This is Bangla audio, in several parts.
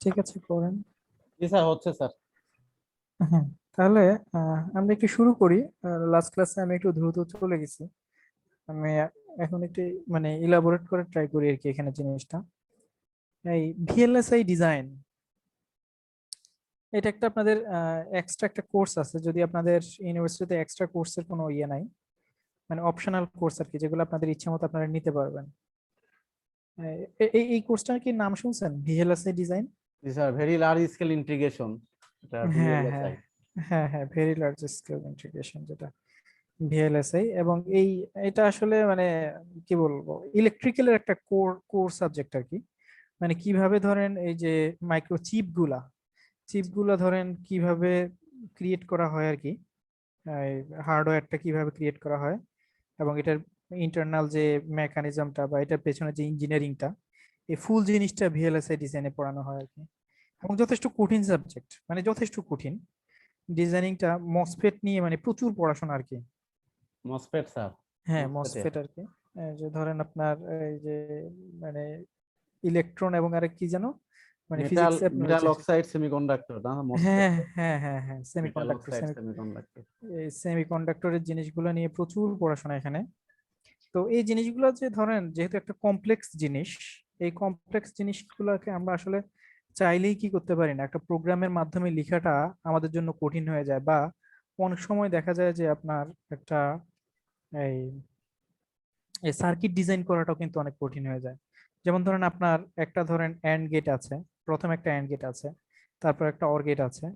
ঠিক আছে, করেন। জি স্যার, হচ্ছে স্যার। হ্যাঁ, তাহলে আমরা একটু শুরু করি। লাস্ট ক্লাসে আমি একটু দ্রুত চলে গেছি। আমি এখন একটু মানে ইলাবোরেট করে ট্রাই করি আর কি এখানে জিনিসটা। এই ভিএলএসআই ডিজাইন, এটা একটা আপনাদের এক্সট্রা একটা কোর্স আছে। যদি আপনাদের ইউনিভার্সিটিতে এক্সট্রা কোর্সের কোনো ইয়ে নাই, মানে অপশনাল কোর্স আর কি, যেগুলো আপনাদের ইচ্ছা মতো আপনারা নিতে পারবেন। এই কোর্সটার কি নাম শুনছেন, ভিএলএসআই ডিজাইন? জি sir, very large scale integration, এটা হ্যাঁ হ্যাঁ ভিএলএসআই। হ্যাঁ হ্যাঁ, ভেরি লার্জ স্কেল ইন্টিগ্রেশন, যেটা ভিএলএসআই। এবং এটা আসলে মানে কি বলবো, ইলেকট্রিক্যালের একটা কোর সাবজেক্ট আর কি। মানে কিভাবে ধরেন এই যে মাইক্রো চিপগুলা ধরেন কিভাবে ক্রিয়েট করা হয় আর কি, হার্ডওয়্যারটা কিভাবে ক্রিয়েট করা হয়, এবং এটার ইন্টারনাল যে মেকানিজমটা বা এটার পেছনে যে ইঞ্জিনিয়ারিংটা, এই ফুল জিনিসটা ভিএলএসআই ডিজাইনে পড়ানো হয় আর কি। এবং যথেষ্ট কঠিন সাবজেক্ট, মানে যথেষ্ট কঠিন। ডিজাইনিংটা মসফেট নিয়ে মানে প্রচুর পড়াশোনা আর কি। MOSFET sir. হ্যাঁ, মসফেটে মসফেট আর কি। যে ধরেন আপনার এই যে মানে ইলেকট্রন এবং আরেক কি জানো, মানে মেটাল ফিজিক্সে আপনার মেটাল যে অক্সাইড সেমিকন্ডাক্টর না মসফেট? হ্যাঁ হ্যাঁ হ্যাঁ হ্যাঁ, মেটাল সেমিকন্ডাক্টর অক্সাইড সেমিকন্ডাক্টর। এই সেমিকন্ডাক্টরের জিনিসগুলো নিয়ে প্রচুর পড়াশোনা এখানে। তো এই জিনিসগুলো যে ধরেন যেহেতু একটা কমপ্লেক্স জিনিস, এই কমপ্লেক্স জিনিসগুলোকে আমরা আসলে চাইলেই কি করতে পারি না, একটা প্রোগ্রামের মাধ্যমে লেখাটা আমাদের জন্য কঠিন হয়ে যায়। বা অনেক সময় দেখা যায় যে আপনার একটা এই সার্কিট ডিজাইন করাটাও কিন্তু অনেক কঠিন হয়ে যায়। যেমন ধরেন আপনার একটা ধরেন অ্যান্ড গেট আছে, প্রথম একটা অ্যান্ড গেট আছে, তারপর একটা অর গেট আছে।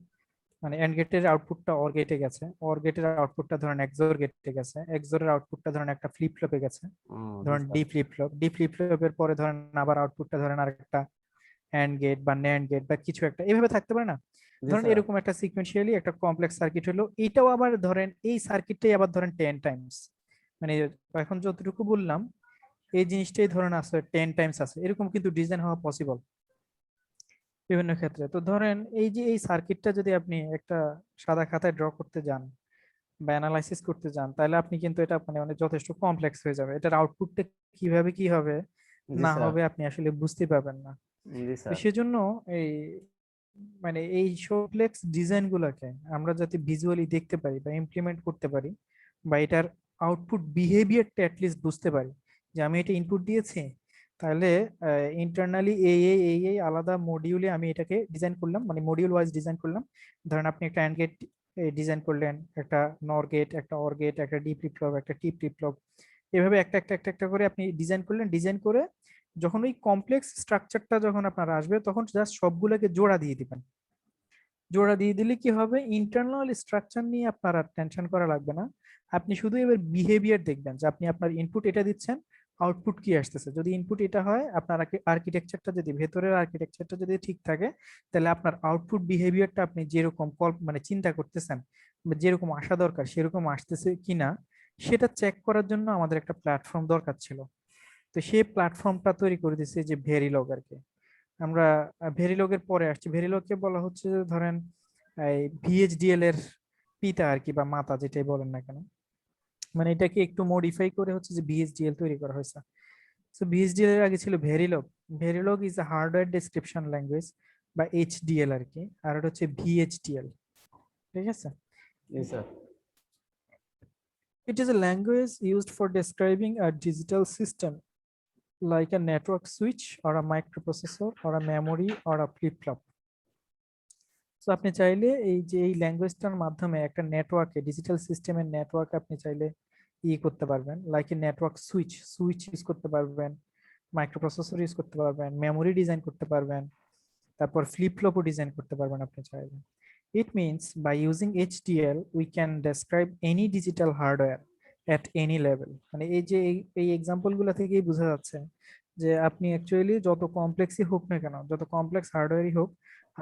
মানে অ্যান্ড গেটের আউটপুটটা অর গেটে গেছে, অর গেটের আউটপুটটা ধরেন এক্সোর গেটে গেছে, এক্সোরের আউটপুটটা ধরেন একটা ফ্লিপ ফ্লপে গেছে, ও জি ধরেন স্যার। ডি ফ্লিপ ফ্লপের পরে ধরেন আবার আউটপুটটা ধরেন আরেকটা অ্যান্ড গেট বা ন্যান্ড গেট বা কিছু একটা এভাবে থাকতে পারে না। জি ধরেন স্যার। এরকম একটা সিকোয়েন্সিয়ালি একটা কমপ্লেক্স সার্কিট হলো, এটাও আবার ধরেন এই সার্কিটটাই আবার ধরেন 10 টাইমস, মানে এখন যতটুকু বললাম এই জিনিসটাই ধরেন আছে 10 টাইমস আছে, এরকম কিন্তু ডিজাইন হওয়া পসিবল বিভিন্ন ক্ষেত্রে। তো ধরেন এই যে এই সার্কিটটা যদি আপনি একটা সাদা খাতায় ড্র করতে যান বা অ্যানালাইসিস করতে যান, তাহলে আপনি কিন্তু এটা মানে অনেক যথেষ্ট কমপ্লেক্স হয়ে যাবে। এটার আউটপুটটা কিভাবে কি হবে জি না স্যার। হবে আপনি আসলে বুঝতে পারবেন না। জি তো স্যার। সেজন্য এই মানে এই কমপ্লেক্স ডিজাইন গুলাকে আমরা যাতে ভিজুয়ালি দেখতে পারি বা ইমপ্লিমেন্ট করতে পারি, বা এটার আউটপুট বিহেভিয়ারটা অ্যাটলিস্ট বুঝতে পারি, যে আমি এটা ইনপুট দিয়েছি, তাহলে ইন্টারনালি এই আলাদা মডিউলে আমি এটাকে ডিজাইন করলাম, মানে মডিউল ওয়াইজ ডিজাইন করলাম। ধরেন আপনি একটা অ্যান্ড গেট ডিজাইন করলেন, একটা নর গেট, একটা অর গেট, একটা ডি ফ্লিপ ফ্লপ, একটা টি ফ্লিপ ফ্লপ, এভাবে একটা একটা একটা একটা করে আপনি ডিজাইন করলেন। ডিজাইন করে যখন ওই কমপ্লেক্স স্ট্রাকচারটা যখন আপনার আসবে, তখন জাস্ট সবগুলোকে জোড়া দিয়ে দিবেন। জোড়া দিয়ে দিলে কি হবে, ইন্টারনাল স্ট্রাকচার নিয়ে আপনার আর টেনশন করা লাগবে না। আপনি শুধু এবার বিহেভিয়ার দেখবেন যে আপনি আপনার ইনপুট এটা দিচ্ছেন, আউটপুট কি আসতেছে। যদি ইনপুট এটা হয়, আপনার আর্কিটেকচারটা যদি ভেতরের আর্কিটেকচারটা যদি ঠিক থাকে, তাহলে আপনার আউটপুট বিহেভিয়ারটা আপনি যেরকম মানে চিন্তা করতেছেন বা যেরকম আসা দরকার সেরকম আসতেছে কিনা, সেটা চেক করার জন্য আমাদের একটা প্ল্যাটফর্ম দরকার ছিল। তো সেই প্ল্যাটফর্মটা তৈরি করে দিচ্ছে যে ভেরিলগ আর কি। আমরা ভেরিলগের পরে আসছি। ভেরিলগকে বলা হচ্ছে যে ধরেন এই ভিএইচডিএল এর পিতা আর কি, বা মাতা যেটাই বলেন না কেন, মানে এটাকে একটু মডিফাই করে হচ্ছে যে ভিএইচডিএল তৈরি করা হয়েছে। তো ভিএইচডিএল এর আগে ছিল Verilog. Verilog is a hardware description language বা এইচডিএল আর কি, আর এটা হচ্ছে ভিএইচডিএল। ঠিক আছে, জি sir. It is a language used for describing a digital system like a network switch or a microprocessor or a memory or a flip-flop. তো আপনি চাইলে এই যে এই ল্যাঙ্গুয়েজটার মাধ্যমে একটা নেটওয়ার্কে, ডিজিটাল সিস্টেমের নেটওয়ার্ক আপনি চাইলে করতে পারবেন, like a network switch switch use করতে পারবেন, মাইক্রোপ্রসেসর ইউজ করতে পারবেন, মেমোরি ডিজাইন করতে পারবেন, তারপর ফ্লিপ ফ্লপও ডিজাইন করতে পারবেন আপনি চাইলে। It means by using HDL we can describe any digital hardware at any level. মানে এই যে এই এক্সাম্পল গুলো থেকেই বোঝা যাচ্ছে যে আপনি অ্যাকচুয়ালি যত কমপ্লেক্সই হোক না কেন, যত কমপ্লেক্স হার্ডওয়্যারই হোক,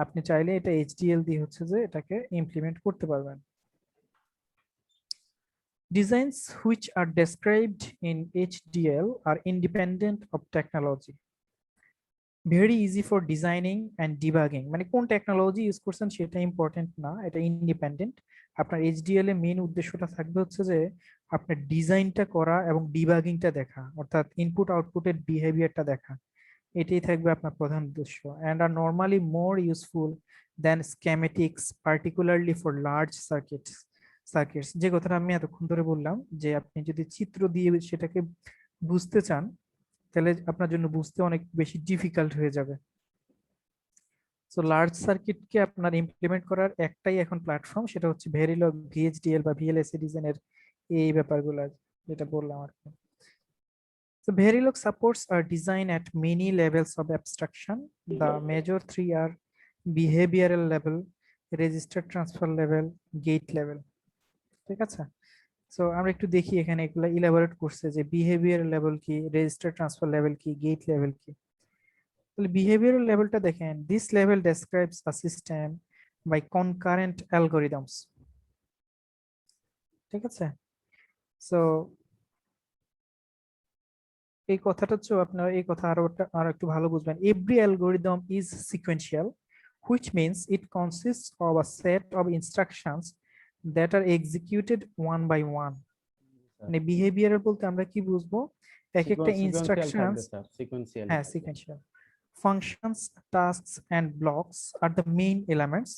আপনি চাইলে এটা এইচডিএল দিয়ে হচ্ছে যে এটাকে ইমপ্লিমেন্ট করতে পারবেন। Designs which are described in HDL are independent of technology. Very easy for designing and debugging. মানে কোন টেকনোলজি ইউজ করছেন সেটা ইম্পর্টেন্ট না, এটা ইন্ডিপেন্ডেন্ট। আপনার এইচডিএল এর মেইন উদ্দেশ্যটা থাকবে হচ্ছে যে আপনার ডিজাইনটা করা এবং ডিবাগিংটা দেখা, অর্থাৎ ইনপুট আউটপুটের বিহেভিয়ারটা দেখা। এটাই থাকবে আপনার প্রধান উদ্দেশ্য, and are normally more useful than schematics, particularly for large circuits যে কথাটা আমি এতক্ষণ ধরে বললাম, যে আপনি যদি চিত্র দিয়ে সেটাকে বুঝতে চান তাহলে আপনার জন্য বুঝতে অনেক বেশি ডিফিকাল্ট হয়ে যাবে। সো লার্জ সার্কিটকে আপনার ইমপ্লিমেন্ট করার একটাই এখন প্ল্যাটফর্ম, সেটা হচ্ছে ভেরিলগ, ভিএইচডিএল বা ভিএলএসএ ডিজাইনের এই ব্যাপারগুলো যেটা বললাম আর কি। So Verilog supports a design at many levels of abstraction. The major three are behavioral level, register transfer level, gate level. ঠিক আছে? সো আমরা একটু দেখি এখানে এগুলো ইলাবোরেট করছে যে বিহেভিয়ার লেভেল কি, রেজিস্টার ট্রান্সফার লেভেল কি, গেট লেভেল কি। তাহলে বিহেভিয়ারাল লেভেলটা দেখেন, this level describes a system by concurrent algorithms. ঠিক আছে? সো এই কথাটা হচ্ছে আপনারা এই কথা আরো একটু ভালো বুঝবেন। Every algorithm is sequential, which means it consists of a set of instructions that are executed one by one. মানে বিহেভিয়ারাল বলতে আমরা কি বুঝবো, এক একটা সিকোয়েন্সিয়াল ইনস্ট্রাকশনস, থাকবে স্যার, সিকোয়েন্সিয়াল হ্যাঁ sequential, functions, tasks and blocks are the main elements.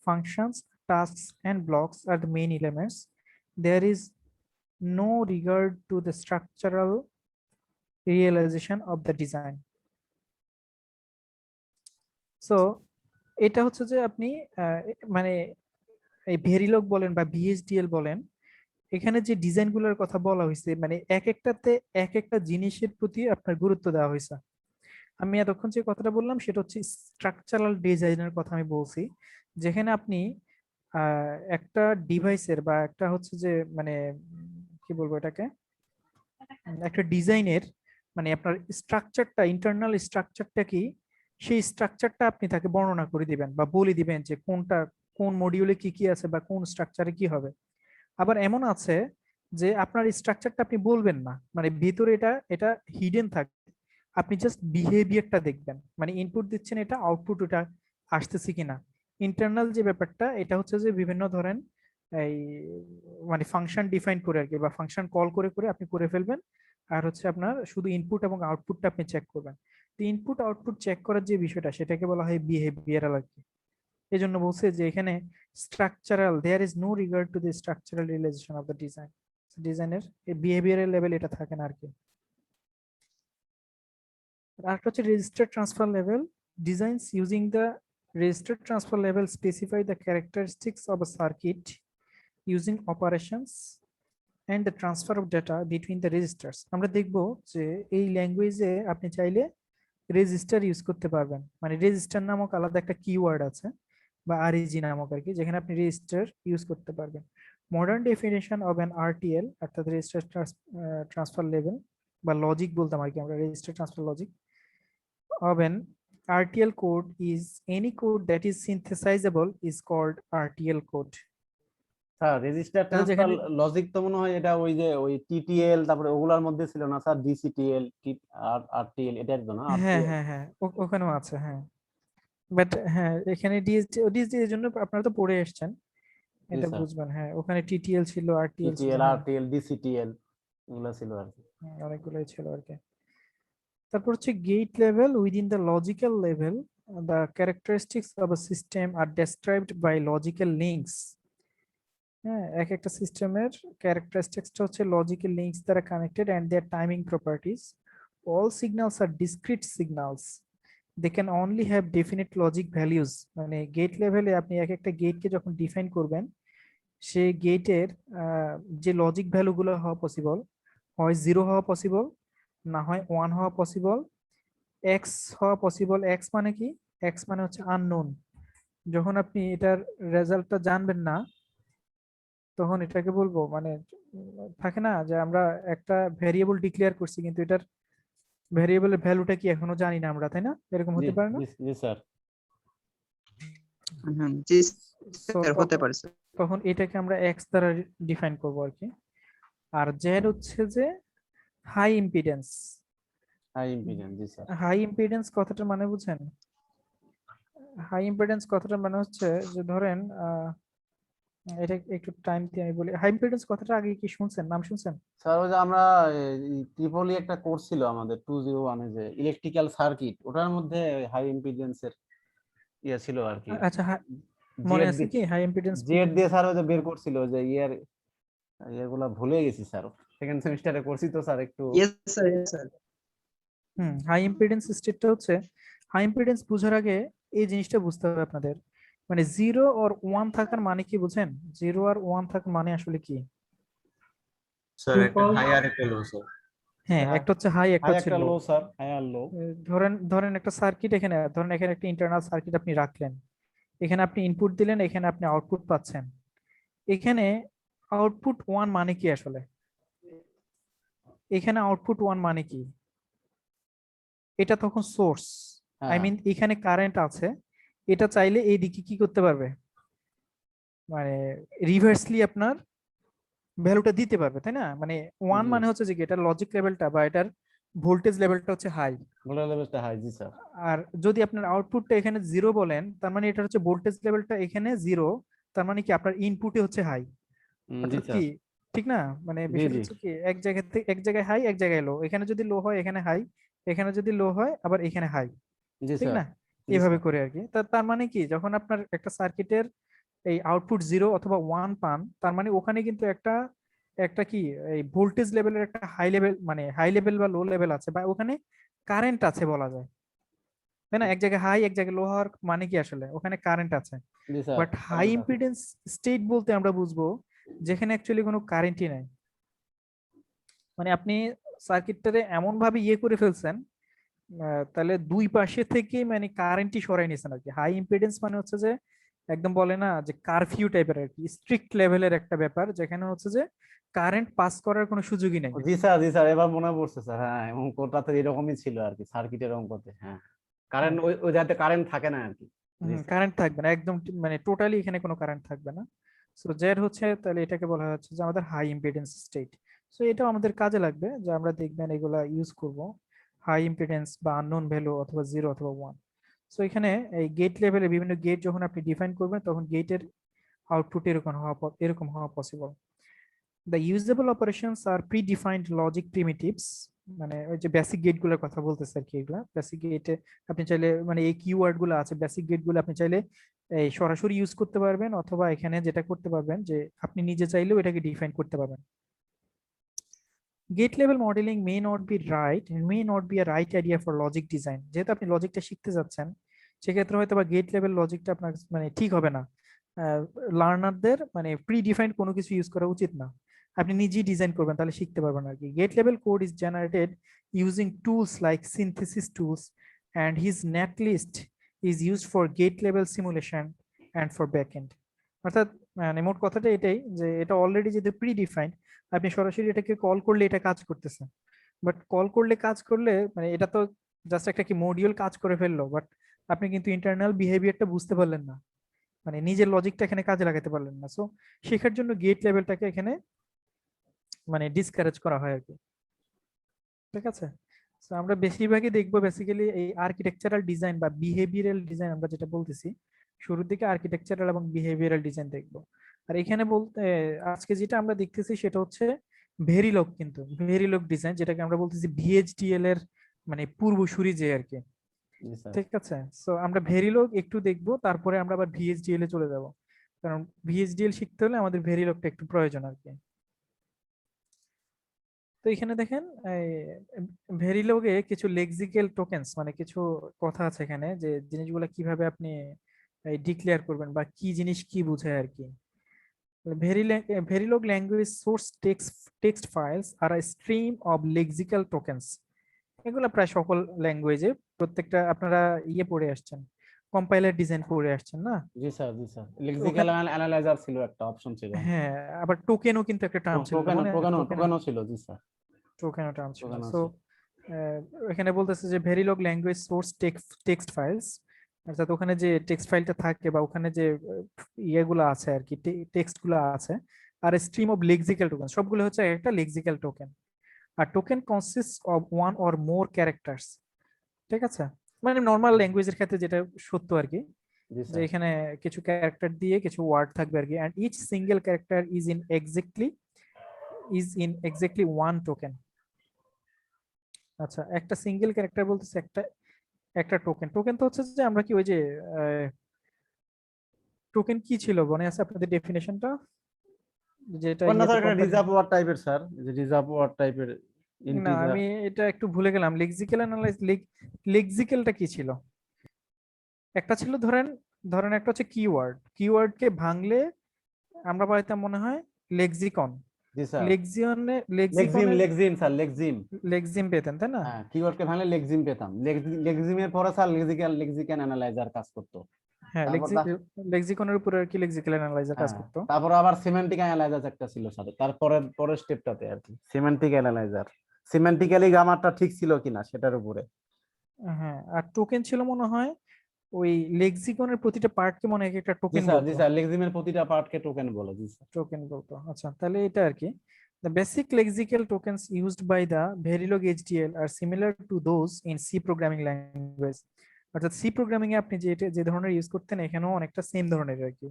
Functions, tasks and blocks are the main elements. There is no regard to the structural realization of the design. So এটা হচ্ছে যে আপনি মানে এই ভেরিলগ বলেন বা ভিএইচডিএল বলেন, এখানে যে ডিজাইনগুলোর কথা বলা হয়েছে মানে এক একটাতে এক একটা জিনিসের প্রতি আপনার গুরুত্ব দেওয়া হয়েছে। আমি এতক্ষণ যে কথাটা বললাম সেটা হচ্ছে স্ট্রাকচারাল ডিজাইনের কথা আমি বলছি, যেখানে আপনি একটা ডিভাইসের বা একটা হচ্ছে যে মানে কি বলবো এটাকে, একটা ডিজাইনের মানে আপনার স্ট্রাকচারটা, ইন্টারনাল স্ট্রাকচারটা কি, সেই স্ট্রাকচারটা আপনি তাকে বর্ণনা করে দিবেন বা বলে দিবেন যে কোনটা কোন মডিউলে কি কি আছে বা কোন স্ট্রাকচারে কি হবে। আবার এমন আছে যে আপনার স্ট্রাকচারটা আপনি বলবেন না, মানে ভিতরে এটা এটা হিডেন থাকে, আপনি জাস্ট বিহেভিয়ারটা দেখবেন, মানে ইনপুট দিচ্ছেন এটা আউটপুট ওটা আসতেছে কিনা। ইন্টারনাল যে ব্যাপারটা এটা হচ্ছে যে বিভিন্ন ধরেন এই মানে ফাংশন ডিফাইন করে আর কি, বা ফাংশন কল করে করে আপনি করে ফেলবেন, আর হচ্ছে আপনার শুধু ইনপুট এবং আউটপুটটা আপনি চেক করবেন। তো ইনপুট আউটপুট চেক করার যে বিষয়টা সেটাকে বলা হয় বিহেভিয়ারাল আর কি। এই জন্য বলছে যে এখানে structural, there is no regard to the structural realisation of the design. ডিজাইনের বিহেভিয়ারাল লেভেল এটা থাকে না আর কি। আরেকটা হচ্ছে register transfer level. Designs using the register transfer level specify the characteristics of a circuit using operations and the transfer of data between the registers. আমরা দেখব যে এই ল্যাঙ্গুয়েজে আপনি চাইলে রেজিস্টার ইউজ করতে পারবেন, মানে রেজিস্টার নামক আলাদা একটা কিওয়ার্ড আছে বা আরইজি নামক আর কি, যেখানে আপনি রেজিস্টার ইউজ করতে পারবেন। Modern definition of an RTL অর্থাৎ রেজিস্টার ট্রান্সফার লেভেল বা লজিক বলতাম আর কি আমরা, register transfer logic of an RTL code is any code that is synthesizable is called RTL code. Sir register তাহলে ট্রান্সফার যেখানে লজিক তো মনে হয় এটা ওই যে ওই টিটিএল তারপরে ওগুলার মধ্যে ছিল না স্যার, ডিসিটিএল আর আরটিএল এটার তো না হ্যাঁ আরটিএল। হ্যাঁ হ্যাঁ ওখানেও আছে হ্যাঁ, বাট হ্যাঁ এখানে ডিএসডি এর জন্য আপনারা তো পড়ে এসেছেন, জি এটা স্যার, বুঝবেন। হ্যাঁ ওখানে টিটিএল ছিল, আরটিএল ছিল, টিটিএল হ্যাঁ আরটিএল ডিসিটিএল এগুলো ছিল আর কি। অনেকগুলোই ছিল আর কি। তারপর হচ্ছে gate level, within the logical level the characteristics of a system are described by logical links. হ্যাঁ এক একটা সিস্টেমের ক্যারেক্টারিস্টিক্সটা হচ্ছে লজিক্যাল লিঙ্কস দ্বারা connected and their timing properties. All signals are discrete signals, they can only have definite logic values. মানে গেট লেভেলে আপনি এক একটা গেটকে যখন ডিফাইন করবেন, সেই গেটের যে লজিক ভ্যালুগুলো হওয়া পসিবল, হয় 0 হওয়া পসিবল, না হয় 1 হওয়া পসিবল, এক্স হওয়া পসিবল। এক্স মানে কি? এক্স মানে হচ্ছে আননোন। যখন আপনি এটার রেজাল্টটা জানবেন না তখন এটাকে বলবো মানে থাকে না যে আমরা একটা ভ্যারিয়েবল ডিক্লেয়ার করছি কিন্তু এটার ভ্যারিয়েবলের ভ্যালুটা কি এখনো জানি না আমরা, তাই না? এরকম জি হতে পারে না? জি জি স্যার। জি So স্যার, হতে পারে স্যার। তখন এটাকে আমরা এক্স দ্বারা ডিফাইন করবো আর কি। আর জেড হচ্ছে যে হাই ইম্পিডেন্স। হাই ইম্পিডেন্স, জি স্যার। হাই ইম্পিডেন্স কথাটার মানে বুঝেন? হাই ইম্পিডেন্স কথাটার মানে হচ্ছে যে ধরেন এটা একটু টাইম দিয়ে আমি বলি, হাই ইম্পিডেন্স কথাটা আগে কি শুনছেন, নাম শুনছেন? স্যার ওই যে আমরা ট্রিপলি একটা কোর্স ছিল আমাদের 201 যে ইলেকট্রিক্যাল সার্কিট, ওটার মধ্যে হাই ইম্পিডেন্সের ইয়ে ছিল আর কি। আচ্ছা, মনে জেড আছে দিয়ে কি হাই ইম্পিডেন্স? জেড দিয়ে স্যার ওই যে বের করছিল যে ইয়েগুলা ভুলে গেছি স্যার, সেকেন্ড সেমিস্টারে করছি তো স্যার একটু। Yes sir, yes sir. High impedance স্টেটটা হচ্ছে, হাই ইম্পিডেন্স বোঝার আগে এই জিনিসটা বুঝতে হবে আপনাদের, মানে জিরো আর ওয়ান থাকার মানে কি বুঝেন? জিরো আর ওয়ান থাকার মানে আসলে কি? স্যার একটা হাই আর একটা লো স্যার। হ্যাঁ, একটা হচ্ছে হাই, একটা হাই হচ্ছে একটা লো। লো স্যার, হাই আর লো। ধরেন ধরেন একটা সার্কিট, এখানে ধরেন এখানে একটা ইন্টারনাল সার্কিট আপনি রাখলেন, এখানে আপনি ইনপুট দিলেন, এখানে আপনি আউটপুট পাচ্ছেন। এখানে আউটপুট ওয়ান মানে কি আসলে? এখানে আউটপুট ওয়ান মানে কি? এটা তখন সোর্স, আই হ্যাঁ মিন এখানে কারেন্ট আছে, এটা চাইলে এইদিকে কি করতে পারবে, মানে রিভার্সলি আপনার ভ্যালুটা দিতে পারবে, তাই না? মানে ওয়ান জি, মানে হচ্ছে যে কি, এটার লজিক লেভেলটা বা এটার ভোল্টেজ লেভেলটা হচ্ছে হাই। ভোল্টেজ লেভেলটা হাই, জি স্যার। আর যদি আপনার আউটপুটটা এখানে জিরো বলেন, তার মানে এটা হচ্ছে ভোল্টেজ লেভেলটা এখানে জিরো, তার মানে কি আপনার ইনপুটে হচ্ছে হাই। জি অর্থাৎ স্যার। কি, ঠিক না? মানে জি বিষয়টা জি হচ্ছে কি, এক জায়গা থেকে এক জায়গায় হাই, এক জায়গায় লো, এখানে যদি লো হয় এখানে হাই, এখানে যদি লো হয় আবার এখানে হাই, জি ঠিক স্যার। না? জি এভাবে স্যার। করে আর কি। তার মানে কি, যখন আপনার একটা সার্কিটের এই আউটপুট জিরো অথবা ওয়ান পান, তার মানে ওখানে কিন্তু একটা একটা কি, এই ভোল্টেজ লেভেলের একটা হাই লেভেল, মানে হাই লেভেল বা লো লেভেল আছে, বা ওখানে কারেন্ট আছে বলা যায়, তাই না? এক জায়গায় হাই, এক জায়গায় লো হওয়ার মানে কি আসলে ওখানে কারেন্ট আছে। জি sir. But high impedance state বলতে আমরা বুঝবো যেখানে অ্যাকচুয়ালি কোনো কারেন্টই নাই, মানে আপনি সার্কিটটারে এমন ভাবে ইয়ে করে ফেলছেন, তাহলে দুই পাশে থেকে মানে কারেন্টই সরাই নিয়েছেন আর কি। হাই ইম্পিডেন্স মানে হচ্ছে যে একদম বলে না যে কারফিউ টাইপের আর কি, স্ট্রিক্ট লেভেলের একটা ব্যাপার, যেখানে হচ্ছে যে কারেন্ট পাস করার কোনো সুযোগই নাই। জি স্যার। জি স্যার, এবার মনে পড়ছে স্যার। হ্যাঁ, অঙ্কটা তো এরকমই ছিল আর কি, সার্কিটের অঙ্কতে। হ্যাঁ, কারেন্ট ওই ওই জায়গাতে কারেন্ট থাকে না আর কি। জি স্যার। কারেন্ট থাকবে না একদম, মানে টোটালি এখানে কোনো কারেন্ট থাকবে না। সো জেড হচ্ছে, তাহলে এটাকে বলা হচ্ছে যে আমাদের হাই ইম্পিডেন্স স্টেট। সো এটাও আমাদের কাজে লাগবে, যে আমরা দেখবেন এগুলা ইউজ করব, হাই ইম্পিডেন্স বা আননোন ভ্যালু অথবা জিরো অথবা ওয়ান। সো এখানে এই গেট লেভেলে বিভিন্ন গেট যখন আপনি ডিফাইন করবেন, তখন গেটের আউটপুট এরকম হওয়া পসিবল। দ্য ইউজেবল অপারেশনস আর প্রিডিফাইন্ড লজিক প্রিমিটিভস, মানে ওই যে বেসিক গেট গুলোর কথা বলতেছে আর কি। এগুলা বেসিক গেটে আপনি চাইলে, মানে এই কিওয়ার্ড গুলো আছে বেসিক গেট গুলো, আপনি চাইলে এই সরাসরি ইউজ করতে পারবেন, অথবা এখানে যেটা করতে পারবেন যে আপনি নিজে চাইলেও এটাকে ডিফাইন করতে পারবেন। Gate level modelling may not be a right idea for logic design. যেহেতু আপনি লজিকটা শিখতে যাচ্ছেন, সেক্ষেত্রে হয়তো বা গেট লেভেল লজিকটা আপনার মানে ঠিক হবে না। লার্নারদের মানে প্রি ডিফাইন্ড কোনো কিছু ইউজ করা উচিত না, আপনি নিজেই ডিজাইন করবেন, তাহলে শিখতে পারবেন আর কি। Gate level code is generated using tools like synthesis tools, and his netlist is used for gate level simulation and for backend. অর্থাৎ মানে মোট কথাটা এটাই, যে এটা অলরেডি যদি প্রি ডিফাইন্ড, আপনি সরাসরি এটাকে কল করলে এটা কাজ করতেছে। বাট কল করলে কাজ করলে মানে এটা তো জাস্ট একটা কি মডিউল কাজ করে ফেললো, বাট আপনি কিন্তু ইন্টারনাল বিহেভিয়ারটা বুঝতে পারলেন না, মানে নিজের লজিকটা এখানে কাজে লাগাতে পারলেন না। সো শেখার জন্য গেট লেভেলটাকে এখানে মানে ডিসকারেজ করা হয় আর কি, ঠিক আছে? তো আমরা বেশিরভাগই দেখবো বেসিক্যালি এই আর্কিটেকচারাল ডিজাইন বা বিহেভিয়ারাল ডিজাইন, আমরা যেটা বলতেছি শুরুর দিকে আর্কিটেকচারাল এবং বিহেভিয়ারাল ডিজাইন দেখবো। আর এখানে বলতে আজকে যেটা আমরা দেখতেছি সেটা হচ্ছে ভেরিলগ, কিন্তু ভেরিলগ ডিজাইন যেটাকে আমরা বলতেছি ভিএইচডিএল এর মানে পূর্বসূরি যে আর কি, জি স্যার। ঠিক আছে? সো আমরা ভেরিলগ একটু দেখবো, তারপরে আমরা আবার ভিএইচডিএল এ চলে যাব, কারণ ভিএইচডিএল শিখতে হলে আমাদের ভেরিলগটা একটু প্রয়োজন আর কি। তো এখানে দেখেন ভেরিলগে কিছু লেক্সিক্যাল টোকেনস, মানে কিছু কথা আছে এখানে, যে জিনিসগুলো কিভাবে আপনি ডিক্লেয়ার করবেন বা কি জিনিস কি বোঝায় আর কি। Verilog language source text files আর স্ট্রিম অফ লেক্সিক্যাল টোকেনস। এগুলো প্রায় সকল ল্যাঙ্গুয়েজে, প্রত্যেকটা আপনারা ইয়ে পড়ে আসছেন, কম্পাইলার ডিজাইন পড়ে আসছেন না? জি স্যার। জি স্যার, তো লেক্সিক্যাল অ্যানালাইজার ছিল একটা অপশন ছিল। হ্যাঁ, আবার টোকেনও কিন্তু একটা টার্ম ছিল, টোকেনও মনে আছে? টোকেনও টোকেন, টোকেনও ছিল। জি স্যার। টোকেনও টার্ম ছিল। টোকেনও সো ছিল। এখানে বলতেছে যে ভেরিলগ ল্যাঙ্গুয়েজ সোর্স টেক্সট ফাইলস, অর্থাৎ ওখানে যে টেক্সট ফাইলটা থাকে বা ওখানে যে ইয়েগুলো আছে আর কি, টেক্সট গুলো আছে, আর স্ট্রিম অফ লেক্সিক্যাল টোকেন, সবগুলো হচ্ছে একটা লেক্সিক্যাল টোকেন। আর token consist of one or more characters, ঠিক আছে? মানে নর্মাল ল্যাঙ্গুয়েজের ক্ষেত্রে যেটা সত্য আর কি, জি যে স্যার। এখানে কিছু ক্যারেক্টার দিয়ে কিছু ওয়ার্ড থাকবে আর কি, and each single character is in exactly one token. আচ্ছা, একটা সিঙ্গেল ক্যারেক্টার বলতেছে একটা একটা টোকেন। টোকেন তো হচ্ছে যে আমরা কি ওই যে টোকেন কি ছিল মনে আছে আপনাদের ডেফিনেশনটা, যেটা না ইয়েতে স্যার, এটা কোম্পানি। রিজার্ভ ওয়ার্ড টাইপের স্যার, যে রিজার্ভ ওয়ার্ড টাইপের না ইন্টিজার। আমি এটা একটু ভুলে গেলাম, লেক্সিক্যাল অ্যানালাইজ, লেক্সিক্যালটা কি ছিল? একটা ছিল ধরেন, ধরেন একটা হচ্ছে কিওয়ার্ড, কিওয়ার্ডকে ভাঙলে আমরা পাইতাম মনে হয় লেক্সিকন। জি স্যার। লেক্সিয়নে লেক্সিম, লেক্সিকনের লেক্সিম স্যার, লেক্সিম। লেক্সিম পেতেন তাই না? হ্যাঁ, কিওয়ার্ডকে ভাঙলে লেক্সিম পেতাম। লেক্সিমের পরে স্যার লেক্সিক্যাল অ্যানালাইজার কাজ করতো। হ্যাঁ, তারপর লেক্সিকনের উপরে আর কি লেক্সিক্যাল অ্যানালাইজার কাজ হ্যাঁ, করতো। তারপর আবার সিমেন্টিক অ্যানালাইজার একটা ছিল স্যার, তারপরে পরের স্টেপটাতে আর কি সিমেন্টিক অ্যানালাইজার, সিমেন্টিক্যালি গ্রামারটা ঠিক ছিল কিনা সেটার উপরে। হ্যাঁ, আর টোকেন ছিল মনে হয় ওই লেক্সিকনের প্রতিটা পার্টকে মনে হয় একটা জি টোকেন স্যার, জি বলতো। স্যার, লেক্সিমের প্রতিটা পার্টকে টোকেন বলে। জি স্যার। টোকেন বলতো, আচ্ছা তাহলে এটা আর কি। The basic lexical tokens used by the Verilog HDL are similar to those in C programming language. অর্থাৎ সি প্রোগ্রামিং এ আপনি যে ধরনের ইউজ করতেন এখানেও অনেকটা সেম ধরনের আর কি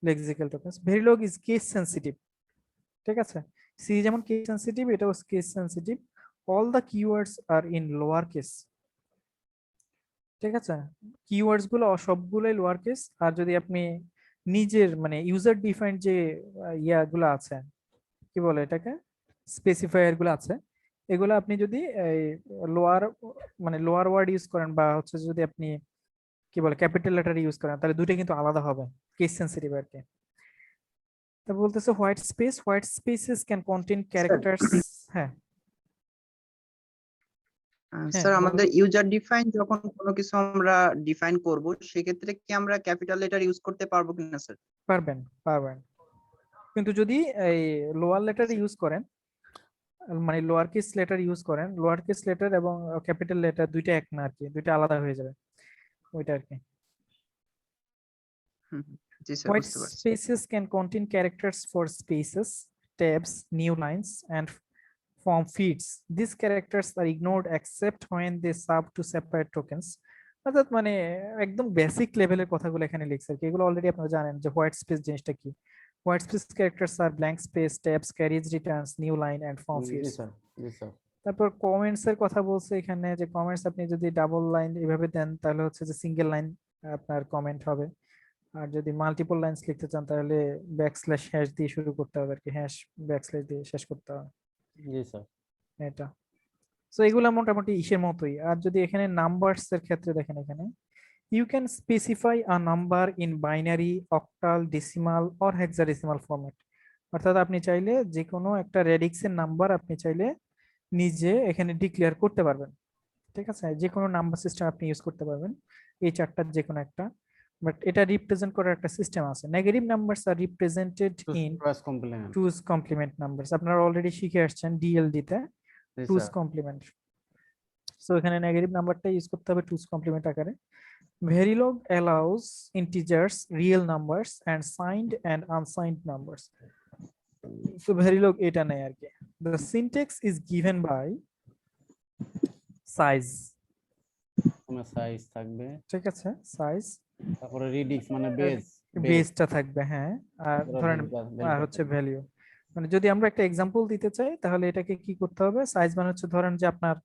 lexical tokens. Verilog is case sensitive, ঠিক আছে? সি যেমন কেস সেনসিটিভ, এটাও case sensitive. All the keywords are in lower case, ঠিক আছে? কিওয়ার্ডস গুলো সবগুলোই লোয়ার কেস। আর যদি আপনি নিজের মানে ইউজার ডিফাইন্ড যে ইয়াগুলো আছে, কি বলে এটাকে, স্পেসিফায়ার গুলো আছে, এগুলো আপনি যদি লোয়ার মানে লোয়ার ওয়ার্ড ইউজ করেন বা হচ্ছে যদি আপনি কি বলে ক্যাপিটাল লেটার ইউজ করেন, তাহলে দুটো কিন্তু আলাদা হবে, কেস সেনসিটিভ আর কি। তারপর বলতেছে white spaces can contain sir characters. হ্যাঁ হ্যাঁ স্যার বলেন। আমাদের ইউজার ডিফাইন যখন কোনো কিছু আমরা ডিফাইন করব, সেক্ষেত্রে কি আমরা ক্যাপিটাল লেটার ইউজ করতে পারবো কিনা স্যার? পারবেন পারবেন, কিন্তু যদি এই লোয়ার লেটার ইউজ করেন, মানে লোয়ার কেস লেটার ইউজ করেন, লোয়ার কেস লেটার এবং ক্যাপিটাল লেটার দুইটা এক না আর কি, দুইটা আলাদা হয়ে যাবে ওইটা আর কি। হুম, হুম। জি স্যার, White বুঝতে পারছি। spaces can contain characters for spaces, tabs, new lines, and form feeds. These characters are ignored except when they serve to separate tokens. অর্থাৎ মানে একদম বেসিক লেভেলের কথাগুলো এখানে লিখছে আর কি, এগুলো অলরেডি আপনারা জানেন যে হোয়াইট স্পেস জিনিসটা কি। White space characters are blank space, tabs, carriage, returns, new line and form জি ফিডস। স্যার, জি স্যার। তারপর কমেন্টস এর কথা বলছে এখানে, যে কমেন্টস আপনি যদি ডাবল লাইন এভাবে দেন তাহলে হচ্ছে যে সিঙ্গেল লাইন আপনার কমেন্ট হবে। আর যদি মাল্টিপল লাইন্স লিখতে চান তাহলে ব্যাকস্ল্যাশ হ্যাশ দিয়ে শুরু করতে হবে আর কি, হ্যাশ ব্যাকস্ল্যাশ দিয়ে শেষ করতে হবে জি স্যার। এটা। সো এগুলা মোটামুটি ইসের মতোই। আর যদি এখানে নাম্বারস এর ক্ষেত্রে দেখেন, এখানে you can specify a number in binary, octal, decimal or hexadecimal format. অর্থাৎ আপনি চাইলে যে কোনো একটা রেডিক্স এর নাম্বার আপনি চাইলে নিজে এখানে ডিক্লেয়ার করতে পারবেন, ঠিক আছে? যে কোনো নাম্বার সিস্টেম আপনি ইউজ করতে পারবেন, এই চারটার যে কোনো একটা। বাট এটা রিপ্রেজেন্ট করার একটা সিস্টেম আছে। Negative numbers are represented in two's complement. Two's complement numbers. আপনারা অলরেডি শিখে আসছেন ডিএলডি তে জি টুজ স্যার। কমপ্লিমেন্ট। সো এখানে নেগেটিভ নাম্বারটা ইউজ করতে হবে টুজ কমপ্লিমেন্ট আকারে। Verilog allows integers, real numbers, and signed and unsigned numbers. So Verilog এটা নেই আর কি। The syntax is given by size, তোমার সাইজ থাকবে, ঠিক আছে? সাইজ, তারপরে রিডিক্স মানে বেস, বেসটা থাকবে, হ্যাঁ। আর ধরেন আর হচ্ছে ভ্যালিউ। মানে যদি আমরা একটা এক্সাম্পল দিতে চাই তাহলে এটাকে কি করতে হবে, সাইজ মানে হচ্ছে ধরেন যে আপনার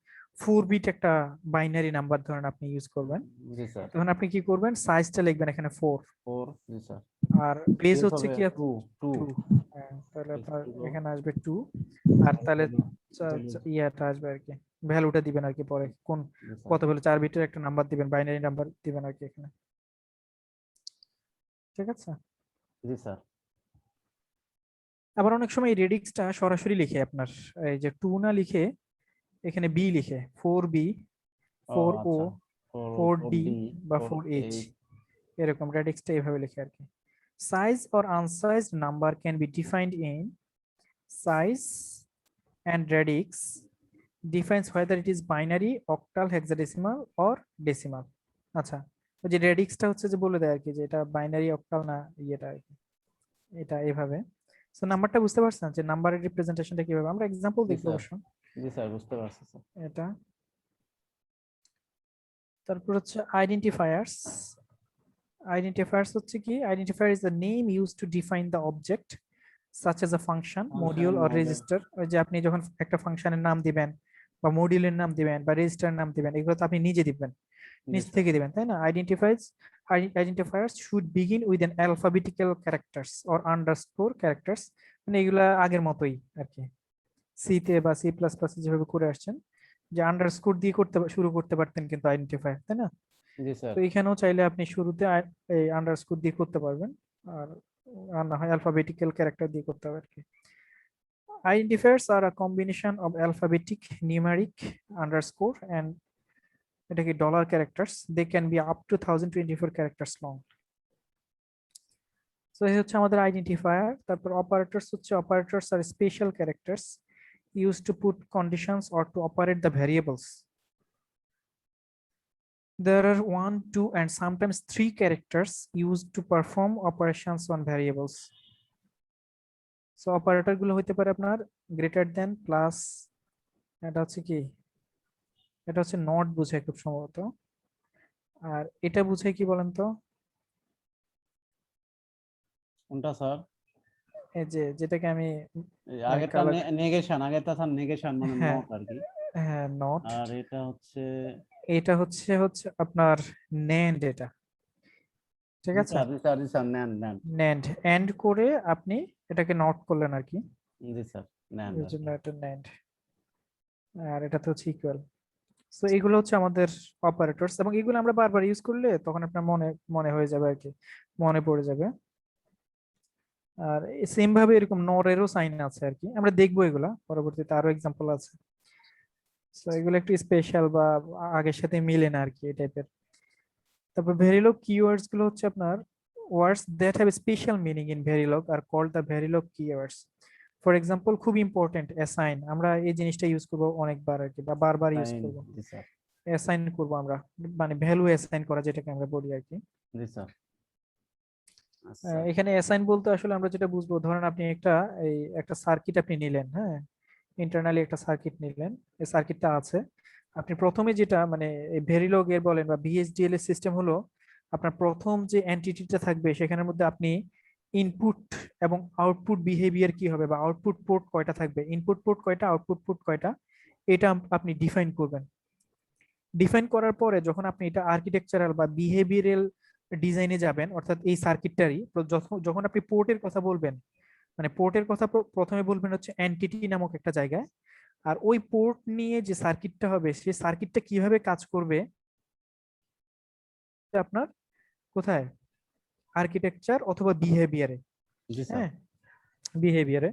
4 বিট একটা বাইনারি নাম্বার ধরেন আপনি ইউজ করবেন, জি স্যার। তখন আপনি কি করবেন, সাইজটা লিখবেন এখানে 4, 4। জি স্যার। আর বেস বেস হচ্ছে হবে কি 2, 2। 2। তাহলে আপনার Yes, 2 এখানে আসবে 2, আর তাহলে ইয়াটা আসবে আর কি, ভ্যালুটা দিবেন আর কি পরে, কোন জি স্যার। কত ভ্যালু, 4 বিটের একটা নাম্বার দিবেন, বাইনারি নাম্বার দিবেন আর কি এখানে, ঠিক আছে? জি স্যার। আবার অনেক সময় রেডিক্সটা সরাসরি লিখে আপনার, এই যে 2 না লিখে এখানে বি লিখে, 4B, ও 4O, আচ্ছা। 4D 4D, বা 4H, 4H। এরকম রেডিক্সটা এইভাবে লিখে আর কি। Size or unsized number can be defined in size and radix defines whether it is binary, octal, hexadecimal or decimal. আচ্ছা, ওই যে রেডিক্সটা হচ্ছে যে বলে দেয় আর কি যে এটা বাইনারি, অক্টাল না ইয়েটা আর কি, এটা এভাবে। সো নাম্বারটা বুঝতে পারছেন যে নাম্বারের রিপ্রেজেন্টেশনটা কিভাবে, আমরা এক্সাম্পল জি দেখবো স্যার। অবশ্য জি স্যার, বুঝতে পারছি স্যার। এটা। তারপর হচ্ছে আইডেন্টিফায়ার্স। আইডেন্টিফায়ার্স হচ্ছে কি, identifier is the name use to define the object such as a function, module or model. register। ওই যে আপনি যখন একটা ফাংশনের নাম দিবেন বা মডিউলের নাম দিবেন বা রেজিস্টার নাম দিবেন, এগুলো তো আপনি নিজে দিবেন, নিজ Yes, sir. থেকে দিবেন, তাই না? Identifiers should begin with an alphabetical characters or underscore characters, মানে এগুলা আগের মতোই আর কি, সি তে বা সি প্লাস প্লাস যেভাবে করে আসছেন, যে আন্ডারস্কোর দিয়ে শুরু করতে পারতেন কিন্তু আইডেন্টিফায়ার, তাই না? জি স্যার। তো এখানেও চাইলে আপনি শুরুতে এই আন্ডারস্কোর দিয়ে করতে পারবেন, আর আর না হয় অ্যালফাবেটিক্যাল ক্যারেক্টার দিয়ে করতে হবে আর কি। Identifiers are a combination of alphabetic, numeric, underscore and এটাকে dollar characters. They can be up to 1024 characters long. So এই হচ্ছে আমাদের identifier। তারপর operators হচ্ছে, operators are special characters used to put conditions or to operate the variables. There are 1, 2 and sometimes 3 characters used to perform operations on variables. So operator গুলো হতে পারে আপনার greater than, plus, এটা হচ্ছে কি, এটা হচ্ছে নট বোঝায় খুব সম্ভবত, আর এটা বুঝায় কি বলেন তো, কোনটা স্যার? এই যে যেটাকে আমি আগেরটা নেগেশন, আগেরটা স্যার নেগেশন মানে হ্যাঁ নট আর কি। হ্যাঁ নট, আর এটা হচ্ছে এটা হচ্ছে হচ্ছে আপনার ন্যান্ড, এটা ঠিক আছে, জি স্যার, জি স্যার, নেন নেন। ন্যান্ড এন্ড করে আপনি এটাকে নট করলেন আর কি, জি স্যার, নেন। এর জন্য এটা ন্যান্ড, আর এটা তো হচ্ছে ইকুয়াল। সো এগুলো হচ্ছে আমাদের অপারেটরস, এবং এগুলো আমরা বারবার ইউজ করলে তখন আপনার মনে মনে হয়ে যাবে আর কি, মনে পড়ে যাবে। আর সেম ভাবে এরকম নরেরও সাইন আছে আর কি, আমরা দেখবো এগুলা পরবর্তীতে, আরো এক্সাম্পল আছে। তো এগুলো একটু স্পেশাল বা আগের সাথে মিলে না আর কি, এই টাইপের। তারপর ভেরিলগ কিওয়ার্ডস গুলো হচ্ছে আপনার words that have special meaning in Verilog are called the Verilog keywords. For example, খুব ইম্পর্টেন্ট অ্যাসাইন, আমরা এই জিনিসটা ইউজ করবো অনেকবার আর কি, বা বারবার ইউজ সাইন, করবো। জি স্যার, অ্যাসাইন করবো আমরা, মানে ভ্যালু অ্যাসাইন করা যেটাকে আমরা বলি আর কি। জি স্যার। আচ্ছা, এখানে অ্যাসাইন বলতে আসলে আমরা যেটা বুঝবো, ধরেন আপনি একটা সার্কিট আপনি নিলেন, হ্যাঁ, ইন্টারনালি একটা সার্কিট নিলেন, এই সার্কিটটা আছে, আপনি প্রথমে যেটা মানে ভেরিলগ এর বলেন বা ভিএসডিএল এর সিস্টেম হলো, আপনার প্রথম যে এন্টিটিটা থাকবে সেখানের মধ্যে আপনি ইনপুট এবং আউটপুট বিহেভিয়ার কি হবে, বা আউটপুট পোর্ট কয়টা থাকবে, ইনপুট পোর্ট কয়টা, আউটপুট পোর্ট কয়টা, এটা আপনি ডিফাইন করবেন। ডিফাইন করার পরে যখন আপনি এটা আর্কিটেকচারাল বা বিহেভিয়ারাল ডিজাইনে যাবেন, অর্থাৎ এই সার্কিটটারই যখন আপনি পোর্টের কথা বলবেন, মানে পোর্টের কথা প্রথমে বলবেন হচ্ছে এনটিটি নামক একটা জায়গায়, আর ওই পোর্ট নিয়ে যে সার্কিটটা হবে সেই সার্কিটটা কিভাবে কাজ করবে আপনার কোথায়, আর্কিটেকচার অথবা বিহেভিয়ারে, জি স্যার। হ্যাঁ, বিহেভিয়ারে।